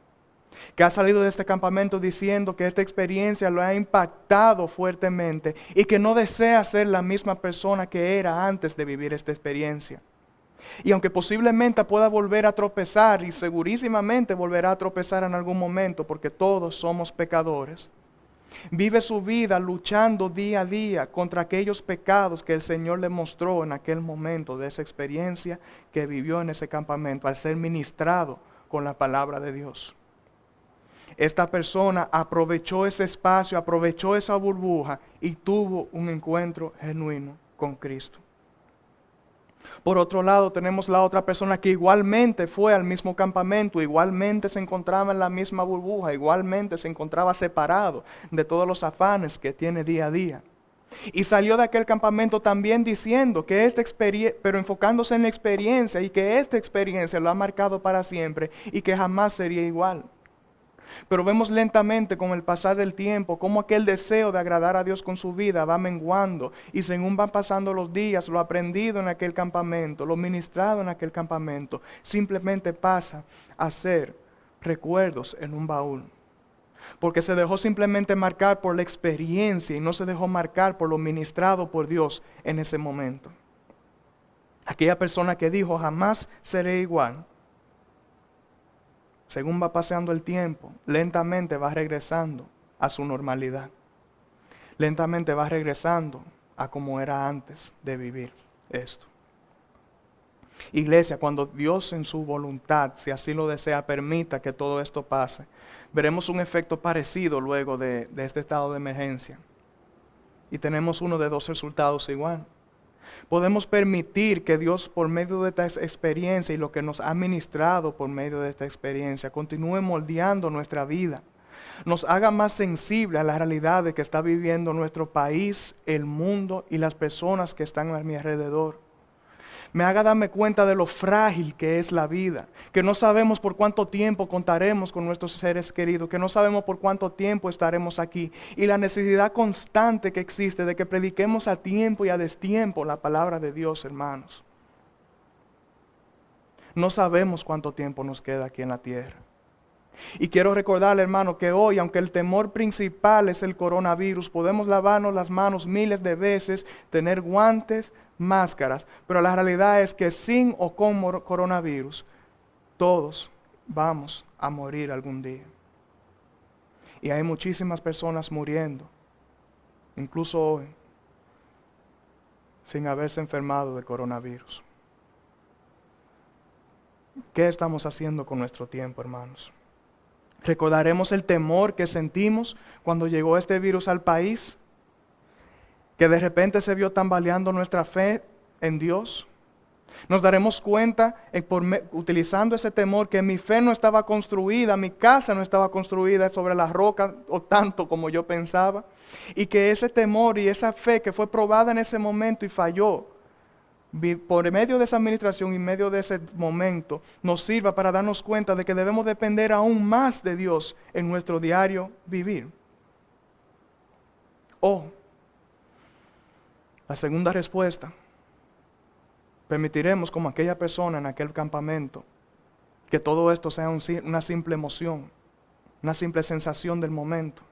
Que ha salido de este campamento diciendo que esta experiencia lo ha impactado fuertemente y que no desea ser la misma persona que era antes de vivir esta experiencia. Y aunque posiblemente pueda volver a tropezar y segurísimamente volverá a tropezar en algún momento porque todos somos pecadores, vive su vida luchando día a día contra aquellos pecados que el Señor le mostró en aquel momento de esa experiencia que vivió en ese campamento al ser ministrado con la palabra de Dios. Esta persona aprovechó ese espacio, aprovechó esa burbuja y tuvo un encuentro genuino con Cristo. Por otro lado, tenemos la otra persona que igualmente fue al mismo campamento, igualmente se encontraba en la misma burbuja, igualmente se encontraba separado de todos los afanes que tiene día a día. Y salió de aquel campamento también diciendo que esta experiencia, pero enfocándose en la experiencia y que esta experiencia lo ha marcado para siempre y que jamás sería igual. Pero vemos lentamente con el pasar del tiempo cómo aquel deseo de agradar a Dios con su vida va menguando y según van pasando los días, lo aprendido en aquel campamento, lo ministrado en aquel campamento, simplemente pasa a ser recuerdos en un baúl. Porque se dejó simplemente marcar por la experiencia y no se dejó marcar por lo ministrado por Dios en ese momento. Aquella persona que dijo jamás seré igual, según va pasando el tiempo, lentamente va regresando a su normalidad. Lentamente va regresando a como era antes de vivir esto. Iglesia, cuando Dios en su voluntad, si así lo desea, permita que todo esto pase, veremos un efecto parecido luego de este estado de emergencia. Y tenemos uno de 2 resultados igual. Podemos permitir que Dios, por medio de esta experiencia y lo que nos ha ministrado por medio de esta experiencia, continúe moldeando nuestra vida, nos haga más sensible a la realidad de que está viviendo nuestro país, el mundo y las personas que están a mi alrededor. Me haga darme cuenta de lo frágil que es la vida, que no sabemos por cuánto tiempo contaremos con nuestros seres queridos, que no sabemos por cuánto tiempo estaremos aquí, y la necesidad constante que existe de que prediquemos a tiempo y a destiempo la palabra de Dios, hermanos. No sabemos cuánto tiempo nos queda aquí en la tierra. Y quiero recordarle, hermano, que hoy, aunque el temor principal es el coronavirus, podemos lavarnos las manos miles de veces, tener guantes, máscaras, pero la realidad es que sin o con coronavirus, todos vamos a morir algún día. Y hay muchísimas personas muriendo, incluso hoy, sin haberse enfermado de coronavirus. ¿Qué estamos haciendo con nuestro tiempo, hermanos? ¿Recordaremos el temor que sentimos cuando llegó este virus al país? Que de repente se vio tambaleando nuestra fe en Dios. Nos daremos cuenta, utilizando ese temor, que mi fe no estaba construida, mi casa no estaba construida sobre la roca o tanto como yo pensaba. Y que ese temor y esa fe que fue probada en ese momento y falló, por medio de esa administración y medio de ese momento, nos sirva para darnos cuenta de que debemos depender aún más de Dios en nuestro diario vivir. O, la segunda respuesta, permitiremos como aquella persona en aquel campamento que todo esto sea una simple emoción, una simple sensación del momento.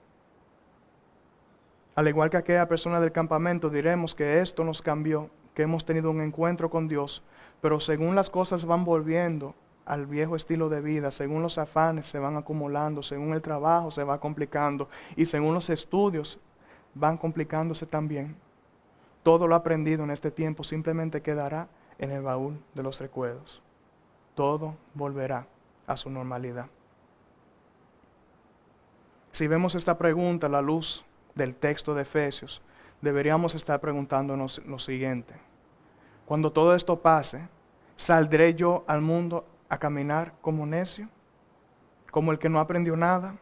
Al igual que aquella persona del campamento, diremos que esto nos cambió, que hemos tenido un encuentro con Dios, pero según las cosas van volviendo al viejo estilo de vida, según los afanes se van acumulando, según el trabajo se va complicando y según los estudios van complicándose también, todo lo aprendido en este tiempo simplemente quedará en el baúl de los recuerdos. Todo volverá a su normalidad. Si vemos esta pregunta a la luz del texto de Efesios, deberíamos estar preguntándonos lo siguiente: cuando todo esto pase, ¿saldré yo al mundo a caminar como necio? ¿Como el que no aprendió nada?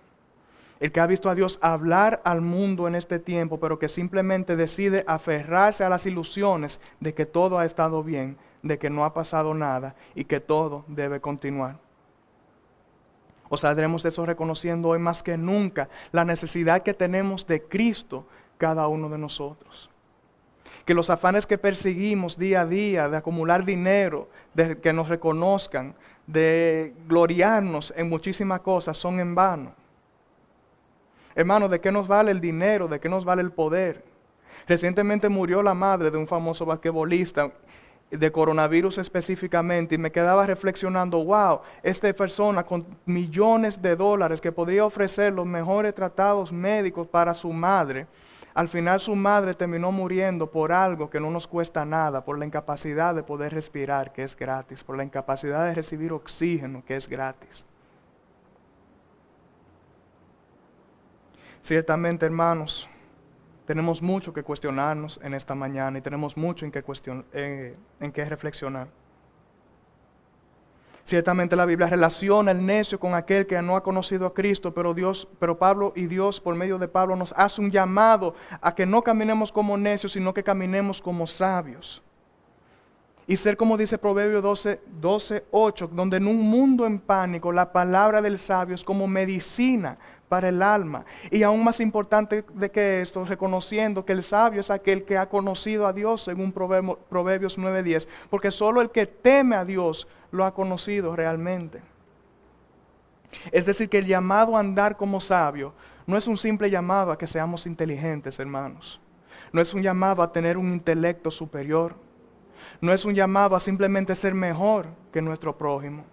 El que ha visto a Dios hablar al mundo en este tiempo, pero que simplemente decide aferrarse a las ilusiones de que todo ha estado bien, de que no ha pasado nada y que todo debe continuar. ¿O saldremos de eso reconociendo hoy más que nunca la necesidad que tenemos de Cristo cada uno de nosotros? Que los afanes que perseguimos día a día, de acumular dinero, de que nos reconozcan, de gloriarnos en muchísimas cosas, son en vano. Hermano, ¿de qué nos vale el dinero? ¿De qué nos vale el poder? Recientemente murió la madre de un famoso basquetbolista, de coronavirus específicamente, y me quedaba reflexionando, wow, esta persona con millones de dólares que podría ofrecer los mejores tratados médicos para su madre, al final su madre terminó muriendo por algo que no nos cuesta nada, por la incapacidad de poder respirar, que es gratis, por la incapacidad de recibir oxígeno, que es gratis. Ciertamente, hermanos, tenemos mucho que cuestionarnos en esta mañana y tenemos mucho en que reflexionar. Ciertamente la Biblia relaciona el necio con aquel que no ha conocido a Cristo, pero Pablo y Dios por medio de Pablo nos hace un llamado a que no caminemos como necios, sino que caminemos como sabios. Y ser como dice Proverbios 12:8, donde en un mundo en pánico la palabra del sabio es como medicina para el alma. Y aún más importante de que esto, reconociendo que el sabio es aquel que ha conocido a Dios, según Proverbios 9:10, porque solo el que teme a Dios lo ha conocido realmente. Es decir, que el llamado a andar como sabio no es un simple llamado a que seamos inteligentes, hermanos. No es un llamado a tener un intelecto superior. No es un llamado a simplemente ser mejor que nuestro prójimo.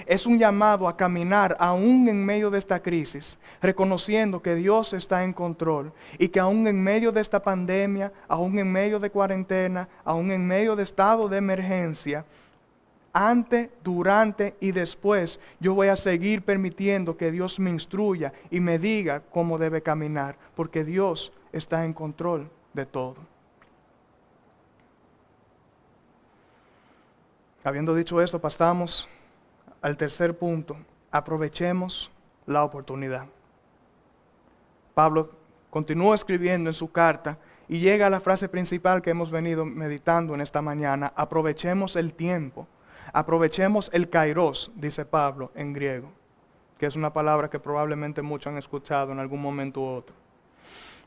Es un llamado a caminar aún en medio de esta crisis, reconociendo que Dios está en control y que aún en medio de esta pandemia, aún en medio de cuarentena, aún en medio de estado de emergencia, antes, durante y después, yo voy a seguir permitiendo que Dios me instruya y me diga cómo debe caminar, porque Dios está en control de todo. Habiendo dicho esto, pasamos al tercer punto: aprovechemos la oportunidad. Pablo continúa escribiendo en su carta y llega a la frase principal que hemos venido meditando en esta mañana: aprovechemos el tiempo, aprovechemos el kairos, dice Pablo en griego, que es una palabra que probablemente muchos han escuchado en algún momento u otro.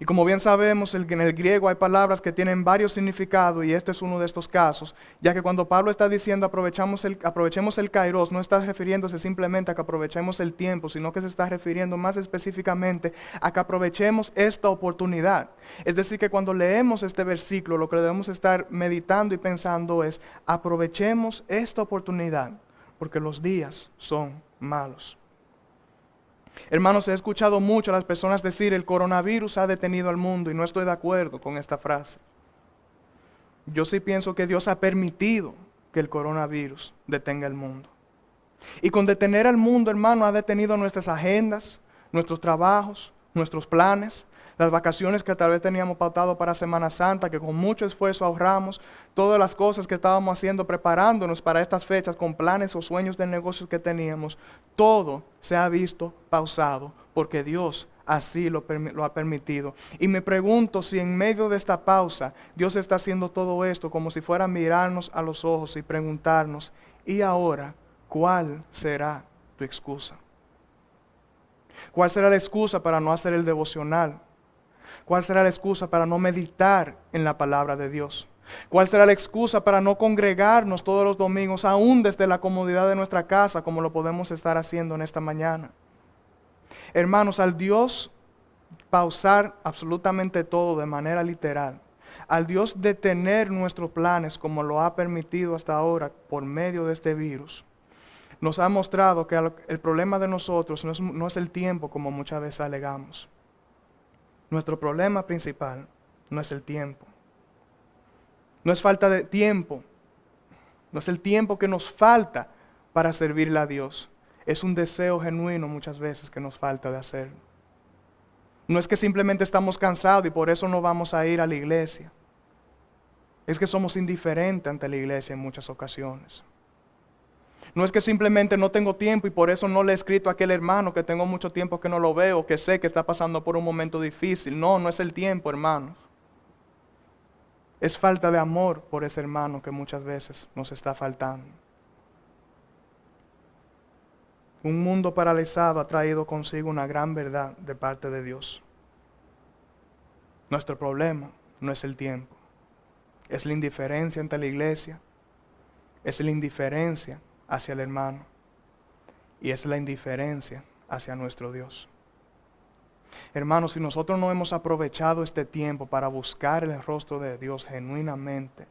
Y como bien sabemos, en el griego hay palabras que tienen varios significados y este es uno de estos casos, ya que cuando Pablo está diciendo aprovechemos el kairos, no está refiriéndose simplemente a que aprovechemos el tiempo, sino que se está refiriendo más específicamente a que aprovechemos esta oportunidad. Es decir, que cuando leemos este versículo, lo que debemos estar meditando y pensando es, aprovechemos esta oportunidad, porque los días son malos. Hermanos, he escuchado mucho a las personas decir el coronavirus ha detenido al mundo y no estoy de acuerdo con esta frase. Yo sí pienso que Dios ha permitido que el coronavirus detenga el mundo. Y con detener al mundo, hermano, ha detenido nuestras agendas, nuestros trabajos, nuestros planes, las vacaciones que tal vez teníamos pautado para Semana Santa, que con mucho esfuerzo ahorramos, todas las cosas que estábamos haciendo, preparándonos para estas fechas con planes o sueños de negocios que teníamos, todo se ha visto pausado porque Dios así lo ha permitido. Y me pregunto si en medio de esta pausa Dios está haciendo todo esto como si fuera a mirarnos a los ojos y preguntarnos, ¿y ahora cuál será tu excusa? ¿Cuál será la excusa para no hacer el devocional? ¿Cuál será la excusa para no meditar en la palabra de Dios? ¿Cuál será la excusa para no congregarnos todos los domingos, aún desde la comodidad de nuestra casa, como lo podemos estar haciendo en esta mañana? Hermanos, al Dios pausar absolutamente todo de manera literal, al Dios detener nuestros planes como lo ha permitido hasta ahora por medio de este virus, nos ha mostrado que el problema de nosotros no es el tiempo como muchas veces alegamos. Nuestro problema principal no es el tiempo. No es falta de tiempo. No es el tiempo que nos falta para servirle a Dios. Es un deseo genuino muchas veces que nos falta de hacerlo. No es que simplemente estamos cansados y por eso no vamos a ir a la iglesia. Es que somos indiferentes ante la iglesia en muchas ocasiones. No es que simplemente no tengo tiempo y por eso no le he escrito a aquel hermano que tengo mucho tiempo que no lo veo, que sé que está pasando por un momento difícil. No, no es el tiempo, hermanos. Es falta de amor por ese hermano que muchas veces nos está faltando. Un mundo paralizado ha traído consigo una gran verdad de parte de Dios. Nuestro problema no es el tiempo, es la indiferencia ante la iglesia, es la indiferencia hacia el hermano y es la indiferencia hacia nuestro Dios. Hermanos, si nosotros no hemos aprovechado este tiempo para buscar el rostro de Dios genuinamente,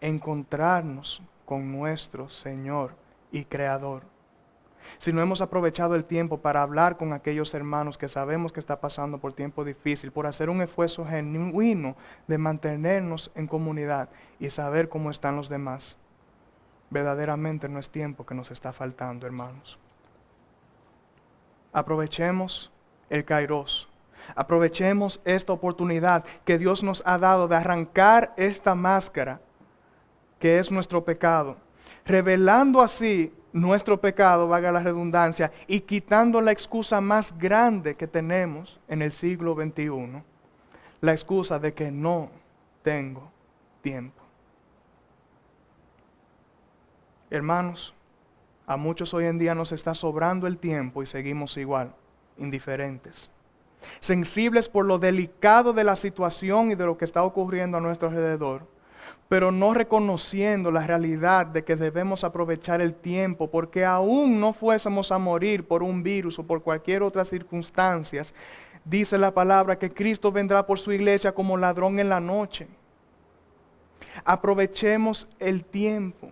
encontrarnos con nuestro Señor y Creador, si no hemos aprovechado el tiempo para hablar con aquellos hermanos que sabemos que está pasando por tiempo difícil, por hacer un esfuerzo genuino de mantenernos en comunidad y saber cómo están los demás, verdaderamente no es tiempo que nos está faltando, hermanos. Aprovechemos el kairos. Aprovechemos esta oportunidad que Dios nos ha dado de arrancar esta máscara que es nuestro pecado, revelando así nuestro pecado, valga la redundancia, y quitando la excusa más grande que tenemos en el siglo XXI, la excusa de que no tengo tiempo. Hermanos, a muchos hoy en día nos está sobrando el tiempo y seguimos igual, indiferentes, sensibles por lo delicado de la situación y de lo que está ocurriendo a nuestro alrededor, pero no reconociendo la realidad de que debemos aprovechar el tiempo, porque aún no fuésemos a morir por un virus o por cualquier otra circunstancia, dice la palabra que Cristo vendrá por su iglesia como ladrón en la noche. Aprovechemos el tiempo.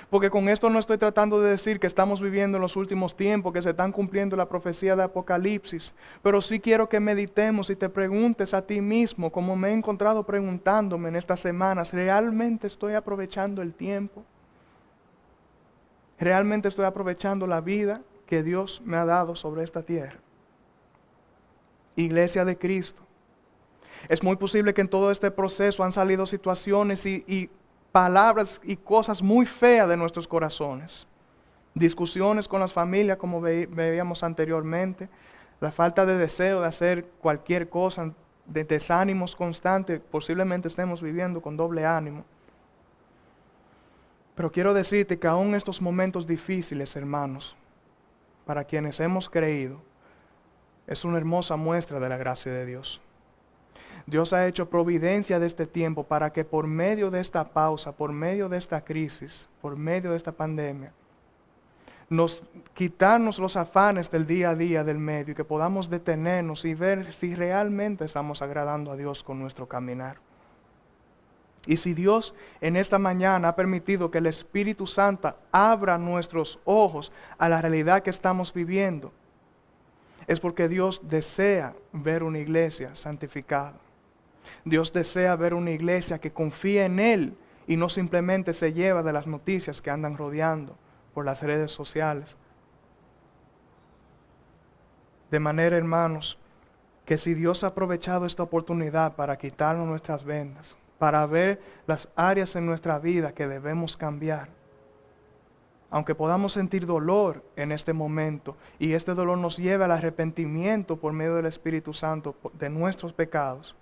Porque con esto no estoy tratando de decir que estamos viviendo en los últimos tiempos, que se están cumpliendo la profecía de Apocalipsis. Pero sí quiero que meditemos y te preguntes a ti mismo, como me he encontrado preguntándome en estas semanas, ¿realmente estoy aprovechando el tiempo? ¿Realmente estoy aprovechando la vida que Dios me ha dado sobre esta tierra? Iglesia de Cristo. Es muy posible que en todo este proceso han salido situaciones y palabras y cosas muy feas de nuestros corazones. Discusiones con las familias como veíamos anteriormente, la falta de deseo de hacer cualquier cosa, de desánimos constantes, posiblemente estemos viviendo con doble ánimo. Pero quiero decirte que aún estos momentos difíciles, hermanos, para quienes hemos creído, es una hermosa muestra de la gracia de Dios. Dios ha hecho providencia de este tiempo para que por medio de esta pausa, por medio de esta crisis, por medio de esta pandemia, quitarnos los afanes del día a día del medio y que podamos detenernos y ver si realmente estamos agradando a Dios con nuestro caminar. Y si Dios en esta mañana ha permitido que el Espíritu Santo abra nuestros ojos a la realidad que estamos viviendo, es porque Dios desea ver una iglesia santificada. Dios desea ver una iglesia que confía en Él y no simplemente se lleva de las noticias que andan rodeando por las redes sociales. De manera, hermanos, que si Dios ha aprovechado esta oportunidad para quitarnos nuestras vendas, para ver las áreas en nuestra vida que debemos cambiar, aunque podamos sentir dolor en este momento y este dolor nos lleve al arrepentimiento por medio del Espíritu Santo de nuestros pecados,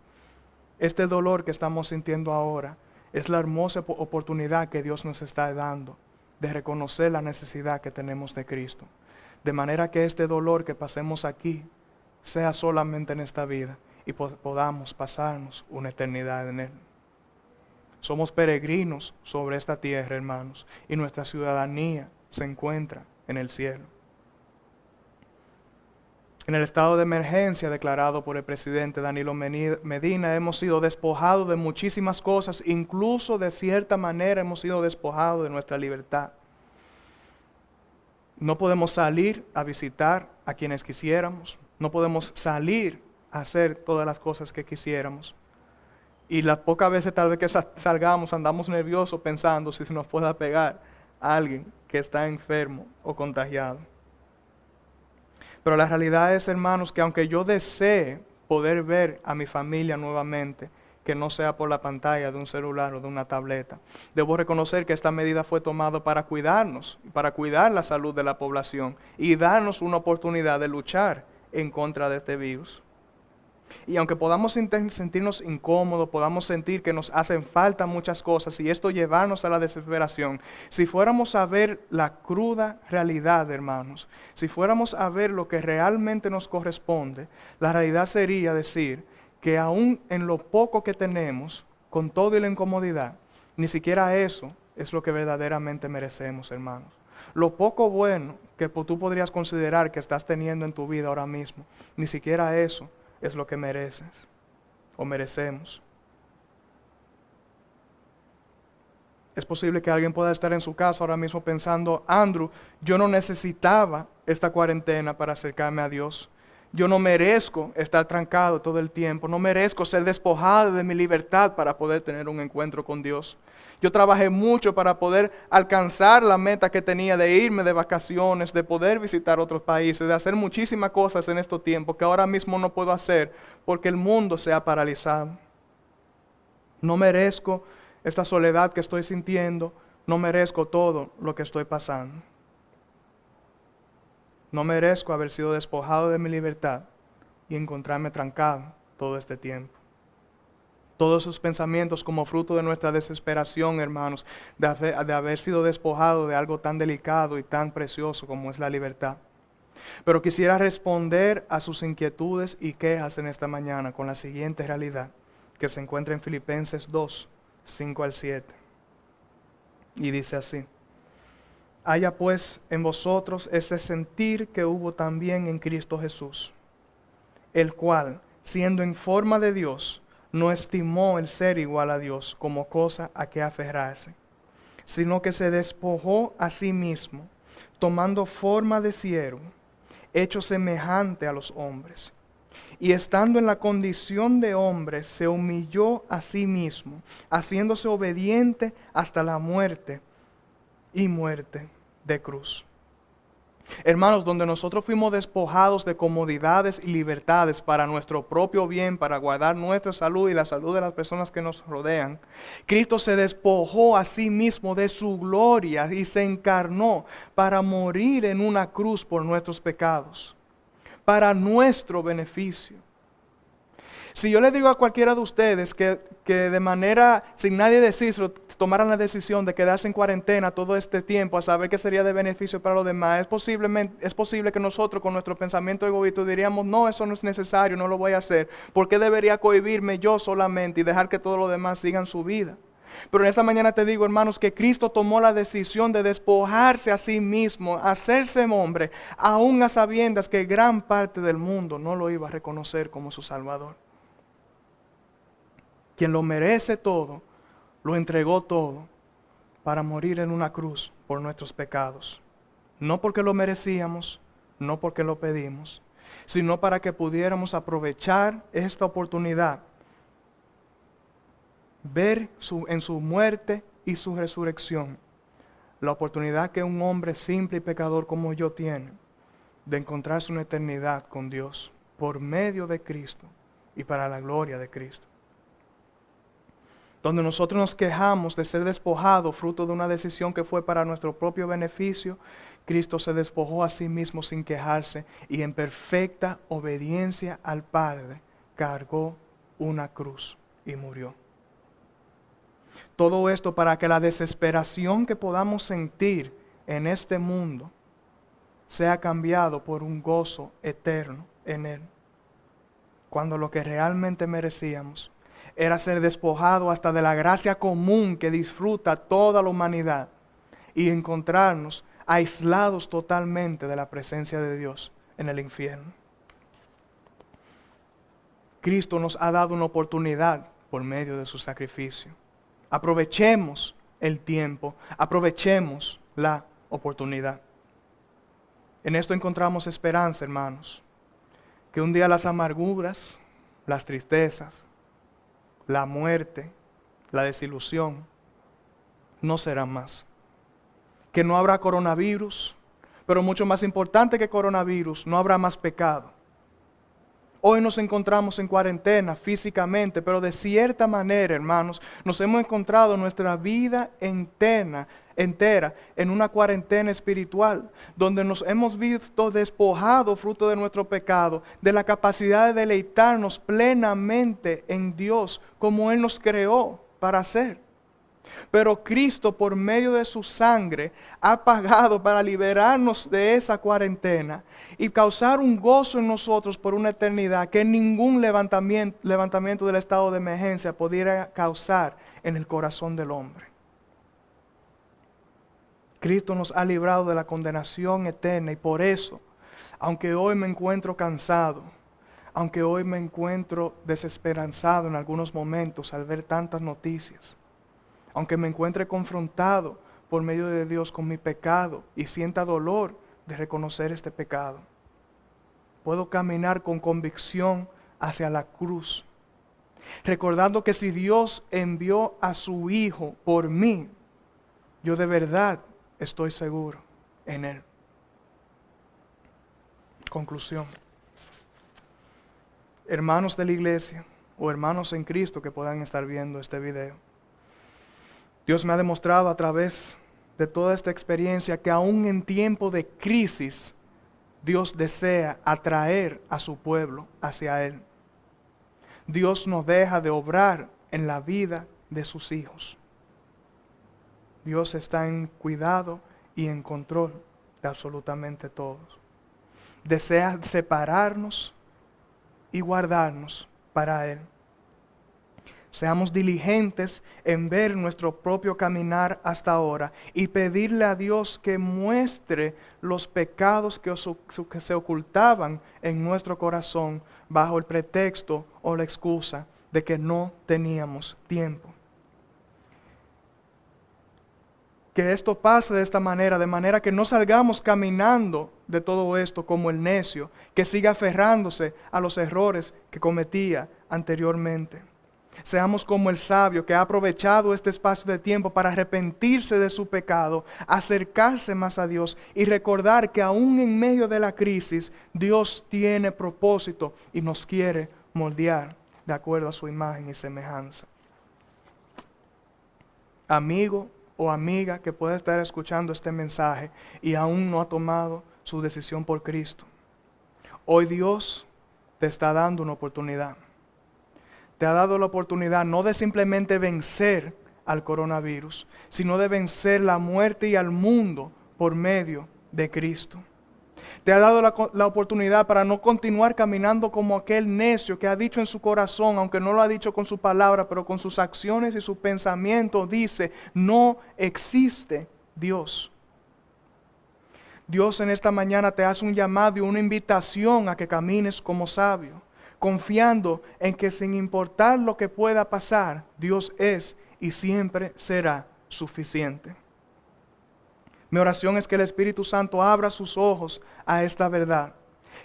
este dolor que estamos sintiendo ahora es la hermosa oportunidad que Dios nos está dando de reconocer la necesidad que tenemos de Cristo. De manera que este dolor que pasemos aquí sea solamente en esta vida y podamos pasarnos una eternidad en Él. Somos peregrinos sobre esta tierra, hermanos, y nuestra ciudadanía se encuentra en el cielo. En el estado de emergencia declarado por el presidente Danilo Medina, hemos sido despojados de muchísimas cosas, incluso de cierta manera hemos sido despojados de nuestra libertad. No podemos salir a visitar a quienes quisiéramos, no podemos salir a hacer todas las cosas que quisiéramos. Y las pocas veces tal vez que salgamos andamos nerviosos pensando si se nos pueda pegar a alguien que está enfermo o contagiado. Pero la realidad es, hermanos, que aunque yo desee poder ver a mi familia nuevamente, que no sea por la pantalla de un celular o de una tableta, debo reconocer que esta medida fue tomada para cuidarnos, para cuidar la salud de la población y darnos una oportunidad de luchar en contra de este virus. Y aunque podamos sentirnos incómodos, podamos sentir que nos hacen falta muchas cosas y esto llevarnos a la desesperación, si fuéramos a ver la cruda realidad, hermanos, si fuéramos a ver lo que realmente nos corresponde, la realidad sería decir que aún en lo poco que tenemos, con todo y la incomodidad, ni siquiera eso es lo que verdaderamente merecemos, hermanos. Lo poco bueno que tú podrías considerar que estás teniendo en tu vida ahora mismo, ni siquiera eso es lo que mereces o merecemos. Es posible que alguien pueda estar en su casa ahora mismo pensando, Andrew, yo no necesitaba esta cuarentena para acercarme a Dios. Yo no merezco estar trancado todo el tiempo. No merezco ser despojado de mi libertad para poder tener un encuentro con Dios. Yo trabajé mucho para poder alcanzar la meta que tenía de irme de vacaciones, de poder visitar otros países, de hacer muchísimas cosas en estos tiempos que ahora mismo no puedo hacer porque el mundo se ha paralizado. No merezco esta soledad que estoy sintiendo. No merezco todo lo que estoy pasando. No merezco haber sido despojado de mi libertad y encontrarme trancado todo este tiempo. Todos esos pensamientos como fruto de nuestra desesperación, hermanos, de haber sido despojado de algo tan delicado y tan precioso como es la libertad. Pero quisiera responder a sus inquietudes y quejas en esta mañana con la siguiente realidad que se encuentra en Filipenses 2, 5 al 7. Y dice así: haya pues en vosotros este sentir que hubo también en Cristo Jesús, el cual, siendo en forma de Dios, no estimó el ser igual a Dios como cosa a que aferrarse, sino que se despojó a sí mismo, tomando forma de siervo, hecho semejante a los hombres. Y estando en la condición de hombre, se humilló a sí mismo, haciéndose obediente hasta la muerte y muerte de cruz. Hermanos, donde nosotros fuimos despojados de comodidades y libertades para nuestro propio bien, para guardar nuestra salud y la salud de las personas que nos rodean, Cristo se despojó a sí mismo de su gloria y se encarnó para morir en una cruz por nuestros pecados, para nuestro beneficio. Si yo le digo a cualquiera de ustedes que de manera, sin nadie decírselo, tomaran la decisión de quedarse en cuarentena todo este tiempo a saber que sería de beneficio para los demás, es posible que nosotros con nuestro pensamiento egoísta diríamos, no, eso no es necesario, no lo voy a hacer. ¿Por qué debería cohibirme yo solamente y dejar que todos los demás sigan su vida? Pero en esta mañana te digo, hermanos, que Cristo tomó la decisión de despojarse a sí mismo, hacerse hombre, aún a sabiendas que gran parte del mundo no lo iba a reconocer como su Salvador. Quien lo merece todo, lo entregó todo para morir en una cruz por nuestros pecados. No porque lo merecíamos, no porque lo pedimos, sino para que pudiéramos aprovechar esta oportunidad, ver en su muerte y su resurrección, la oportunidad que un hombre simple y pecador como yo tiene de encontrarse una eternidad con Dios por medio de Cristo y para la gloria de Cristo. Donde nosotros nos quejamos de ser despojados fruto de una decisión que fue para nuestro propio beneficio, Cristo se despojó a sí mismo sin quejarse y en perfecta obediencia al Padre cargó una cruz y murió. Todo esto para que la desesperación que podamos sentir en este mundo sea cambiado por un gozo eterno en Él. Cuando lo que realmente merecíamos era ser despojado hasta de la gracia común que disfruta toda la humanidad y encontrarnos aislados totalmente de la presencia de Dios en el infierno. Cristo nos ha dado una oportunidad por medio de su sacrificio. Aprovechemos el tiempo, aprovechemos la oportunidad. En esto encontramos esperanza, hermanos, que un día las amarguras, las tristezas, la muerte, la desilusión, no serán más. Que no habrá coronavirus, pero mucho más importante que coronavirus, no habrá más pecado. Hoy nos encontramos en cuarentena físicamente, pero de cierta manera, hermanos, nos hemos encontrado nuestra vida entera en una cuarentena espiritual, donde nos hemos visto despojados fruto de nuestro pecado, de la capacidad de deleitarnos plenamente en Dios, como Él nos creó para hacer. Pero Cristo, por medio de su sangre, ha pagado para liberarnos de esa cuarentena y causar un gozo en nosotros por una eternidad que ningún levantamiento del estado de emergencia pudiera causar en el corazón del hombre. Cristo nos ha librado de la condenación eterna y por eso, aunque hoy me encuentro cansado, aunque hoy me encuentro desesperanzado en algunos momentos al ver tantas noticias, aunque me encuentre confrontado por medio de Dios con mi pecado y sienta dolor de reconocer este pecado, puedo caminar con convicción hacia la cruz, recordando que si Dios envió a su Hijo por mí, yo de verdad estoy seguro en Él. Conclusión. Hermanos de la iglesia o hermanos en Cristo que puedan estar viendo este video, Dios me ha demostrado a través de toda esta experiencia que aún en tiempo de crisis, Dios desea atraer a su pueblo hacia Él. Dios no deja de obrar en la vida de sus hijos. Dios está en cuidado y en control de absolutamente todos. Desea separarnos y guardarnos para Él. Seamos diligentes en ver nuestro propio caminar hasta ahora y pedirle a Dios que muestre los pecados que se ocultaban en nuestro corazón bajo el pretexto o la excusa de que no teníamos tiempo. Que esto pase de esta manera, de manera que no salgamos caminando de todo esto como el necio, que siga aferrándose a los errores que cometía anteriormente. Seamos como el sabio que ha aprovechado este espacio de tiempo para arrepentirse de su pecado, acercarse más a Dios y recordar que aún en medio de la crisis, Dios tiene propósito y nos quiere moldear de acuerdo a su imagen y semejanza. Amigo o amiga que pueda estar escuchando este mensaje y aún no ha tomado su decisión por Cristo, hoy Dios te está dando una oportunidad. Te ha dado la oportunidad no de simplemente vencer al coronavirus, sino de vencer la muerte y al mundo por medio de Cristo. Te ha dado la oportunidad para no continuar caminando como aquel necio que ha dicho en su corazón, aunque no lo ha dicho con su palabra, pero con sus acciones y su pensamiento dice, no existe Dios. Dios en esta mañana te hace un llamado y una invitación a que camines como sabio, confiando en que sin importar lo que pueda pasar, Dios es y siempre será suficiente. Mi oración es que el Espíritu Santo abra sus ojos a esta verdad,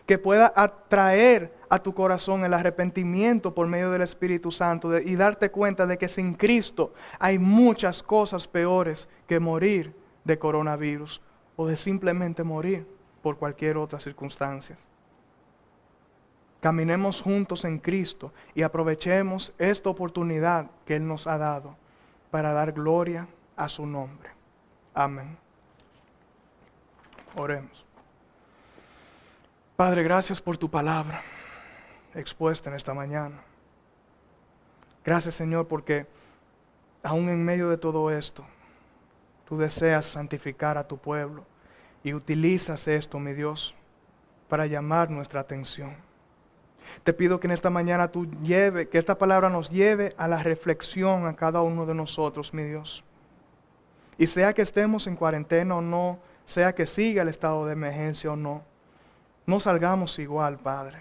que pueda atraer a tu corazón el arrepentimiento por medio del Espíritu Santo y darte cuenta de que sin Cristo hay muchas cosas peores que morir de coronavirus o de simplemente morir por cualquier otra circunstancia. Caminemos juntos en Cristo y aprovechemos esta oportunidad que Él nos ha dado para dar gloria a su nombre. Amén. Oremos. Padre, gracias por tu palabra expuesta en esta mañana. Gracias, Señor, porque aún en medio de todo esto, tú deseas santificar a tu pueblo y utilizas esto, mi Dios, para llamar nuestra atención. Te pido que en esta mañana que esta palabra nos lleve a la reflexión a cada uno de nosotros, mi Dios. Y sea que estemos en cuarentena o no, sea que siga el estado de emergencia o no, no salgamos igual, Padre.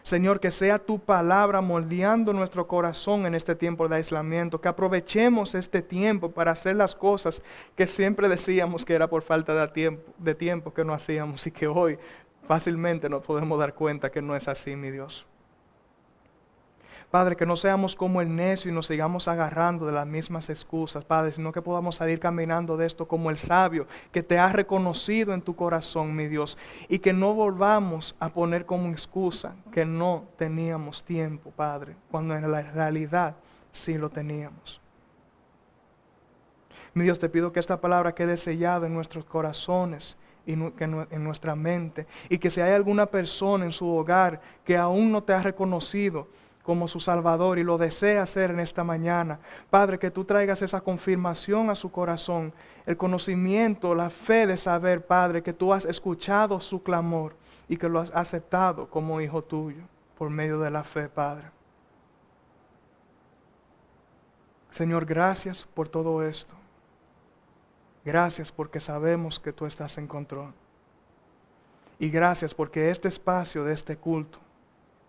Señor, que sea tu palabra moldeando nuestro corazón en este tiempo de aislamiento, que aprovechemos este tiempo para hacer las cosas que siempre decíamos que era por falta de tiempo que no hacíamos y que hoy fácilmente nos podemos dar cuenta que no es así, mi Dios. Padre, que no seamos como el necio y nos sigamos agarrando de las mismas excusas, Padre, sino que podamos salir caminando de esto como el sabio que te ha reconocido en tu corazón, mi Dios, y que no volvamos a poner como excusa que no teníamos tiempo, Padre, cuando en la realidad sí lo teníamos. Mi Dios, te pido que esta palabra quede sellada en nuestros corazones y en nuestra mente, y que si hay alguna persona en su hogar que aún no te ha reconocido como su Salvador y lo desea hacer en esta mañana, Padre, que tú traigas esa confirmación a su corazón, el conocimiento, la fe de saber, Padre, que tú has escuchado su clamor y que lo has aceptado como hijo tuyo por medio de la fe, Padre. Señor, gracias por todo esto. Gracias porque sabemos que tú estás en control. Y gracias porque este espacio de este culto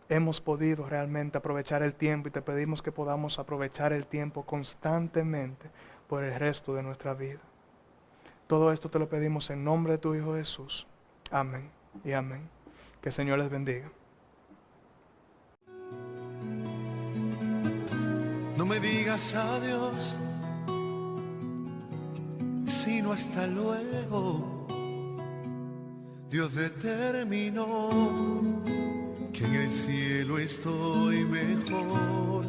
hemos podido realmente aprovechar el tiempo y te pedimos que podamos aprovechar el tiempo constantemente por el resto de nuestra vida. Todo esto te lo pedimos en nombre de tu Hijo Jesús. Amén y amén. Que el Señor les bendiga. No me digas adiós, sino hasta luego. Dios determinó que en el cielo estoy mejor.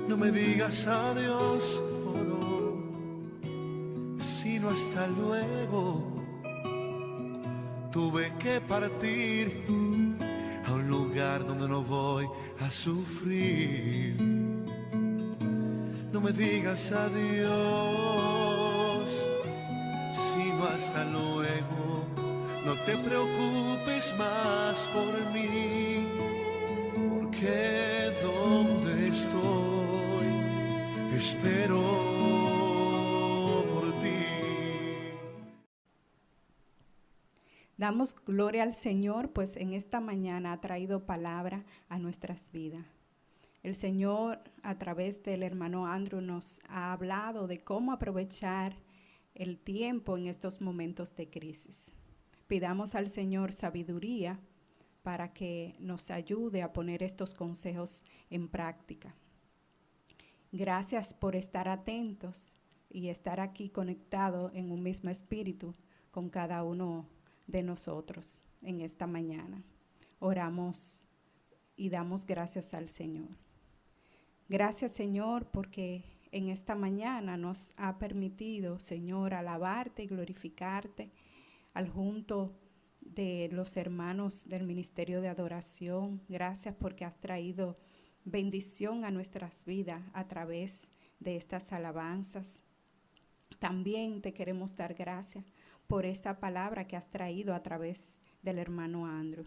No me digas adiós, oh no, sino hasta luego. Tuve que partir a un lugar donde no voy a sufrir. No me digas adiós, sino hasta luego. No te preocupes más por mí, porque donde estoy, espero por ti. Damos gloria al Señor, pues en esta mañana ha traído palabra a nuestras vidas. El Señor, a través del hermano Andrew, nos ha hablado de cómo aprovechar el tiempo en estos momentos de crisis. Pidamos al Señor sabiduría para que nos ayude a poner estos consejos en práctica. Gracias por estar atentos y estar aquí conectados en un mismo espíritu con cada uno de nosotros en esta mañana. Oramos y damos gracias al Señor. Gracias, Señor, porque en esta mañana nos ha permitido, Señor, alabarte y glorificarte al junto de los hermanos del Ministerio de Adoración. Gracias porque has traído bendición a nuestras vidas a través de estas alabanzas. También te queremos dar gracias por esta palabra que has traído a través del hermano Andrew.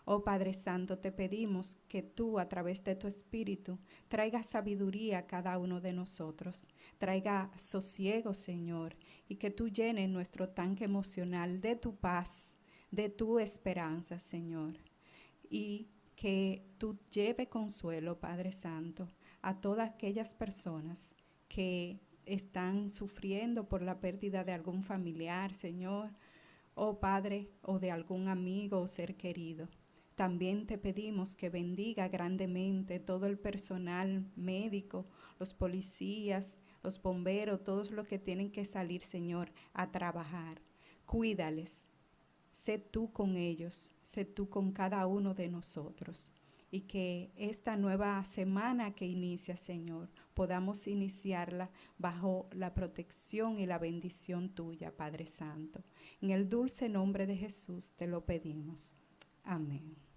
Oh Padre Santo, te pedimos que tú a través de tu Espíritu traigas sabiduría a cada uno de nosotros, traiga sosiego, Señor, y que tú llenes nuestro tanque emocional de tu paz, de tu esperanza, Señor, y que tú lleve consuelo, Padre Santo, a todas aquellas personas que están sufriendo por la pérdida de algún familiar, Señor, oh Padre, o de algún amigo o ser querido. También te pedimos que bendiga grandemente todo el personal médico, los policías, los bomberos, todos los que tienen que salir, Señor, a trabajar. Cuídales, sé tú con ellos, sé tú con cada uno de nosotros. Y que esta nueva semana que inicia, Señor, podamos iniciarla bajo la protección y la bendición tuya, Padre Santo. En el dulce nombre de Jesús te lo pedimos. Amén.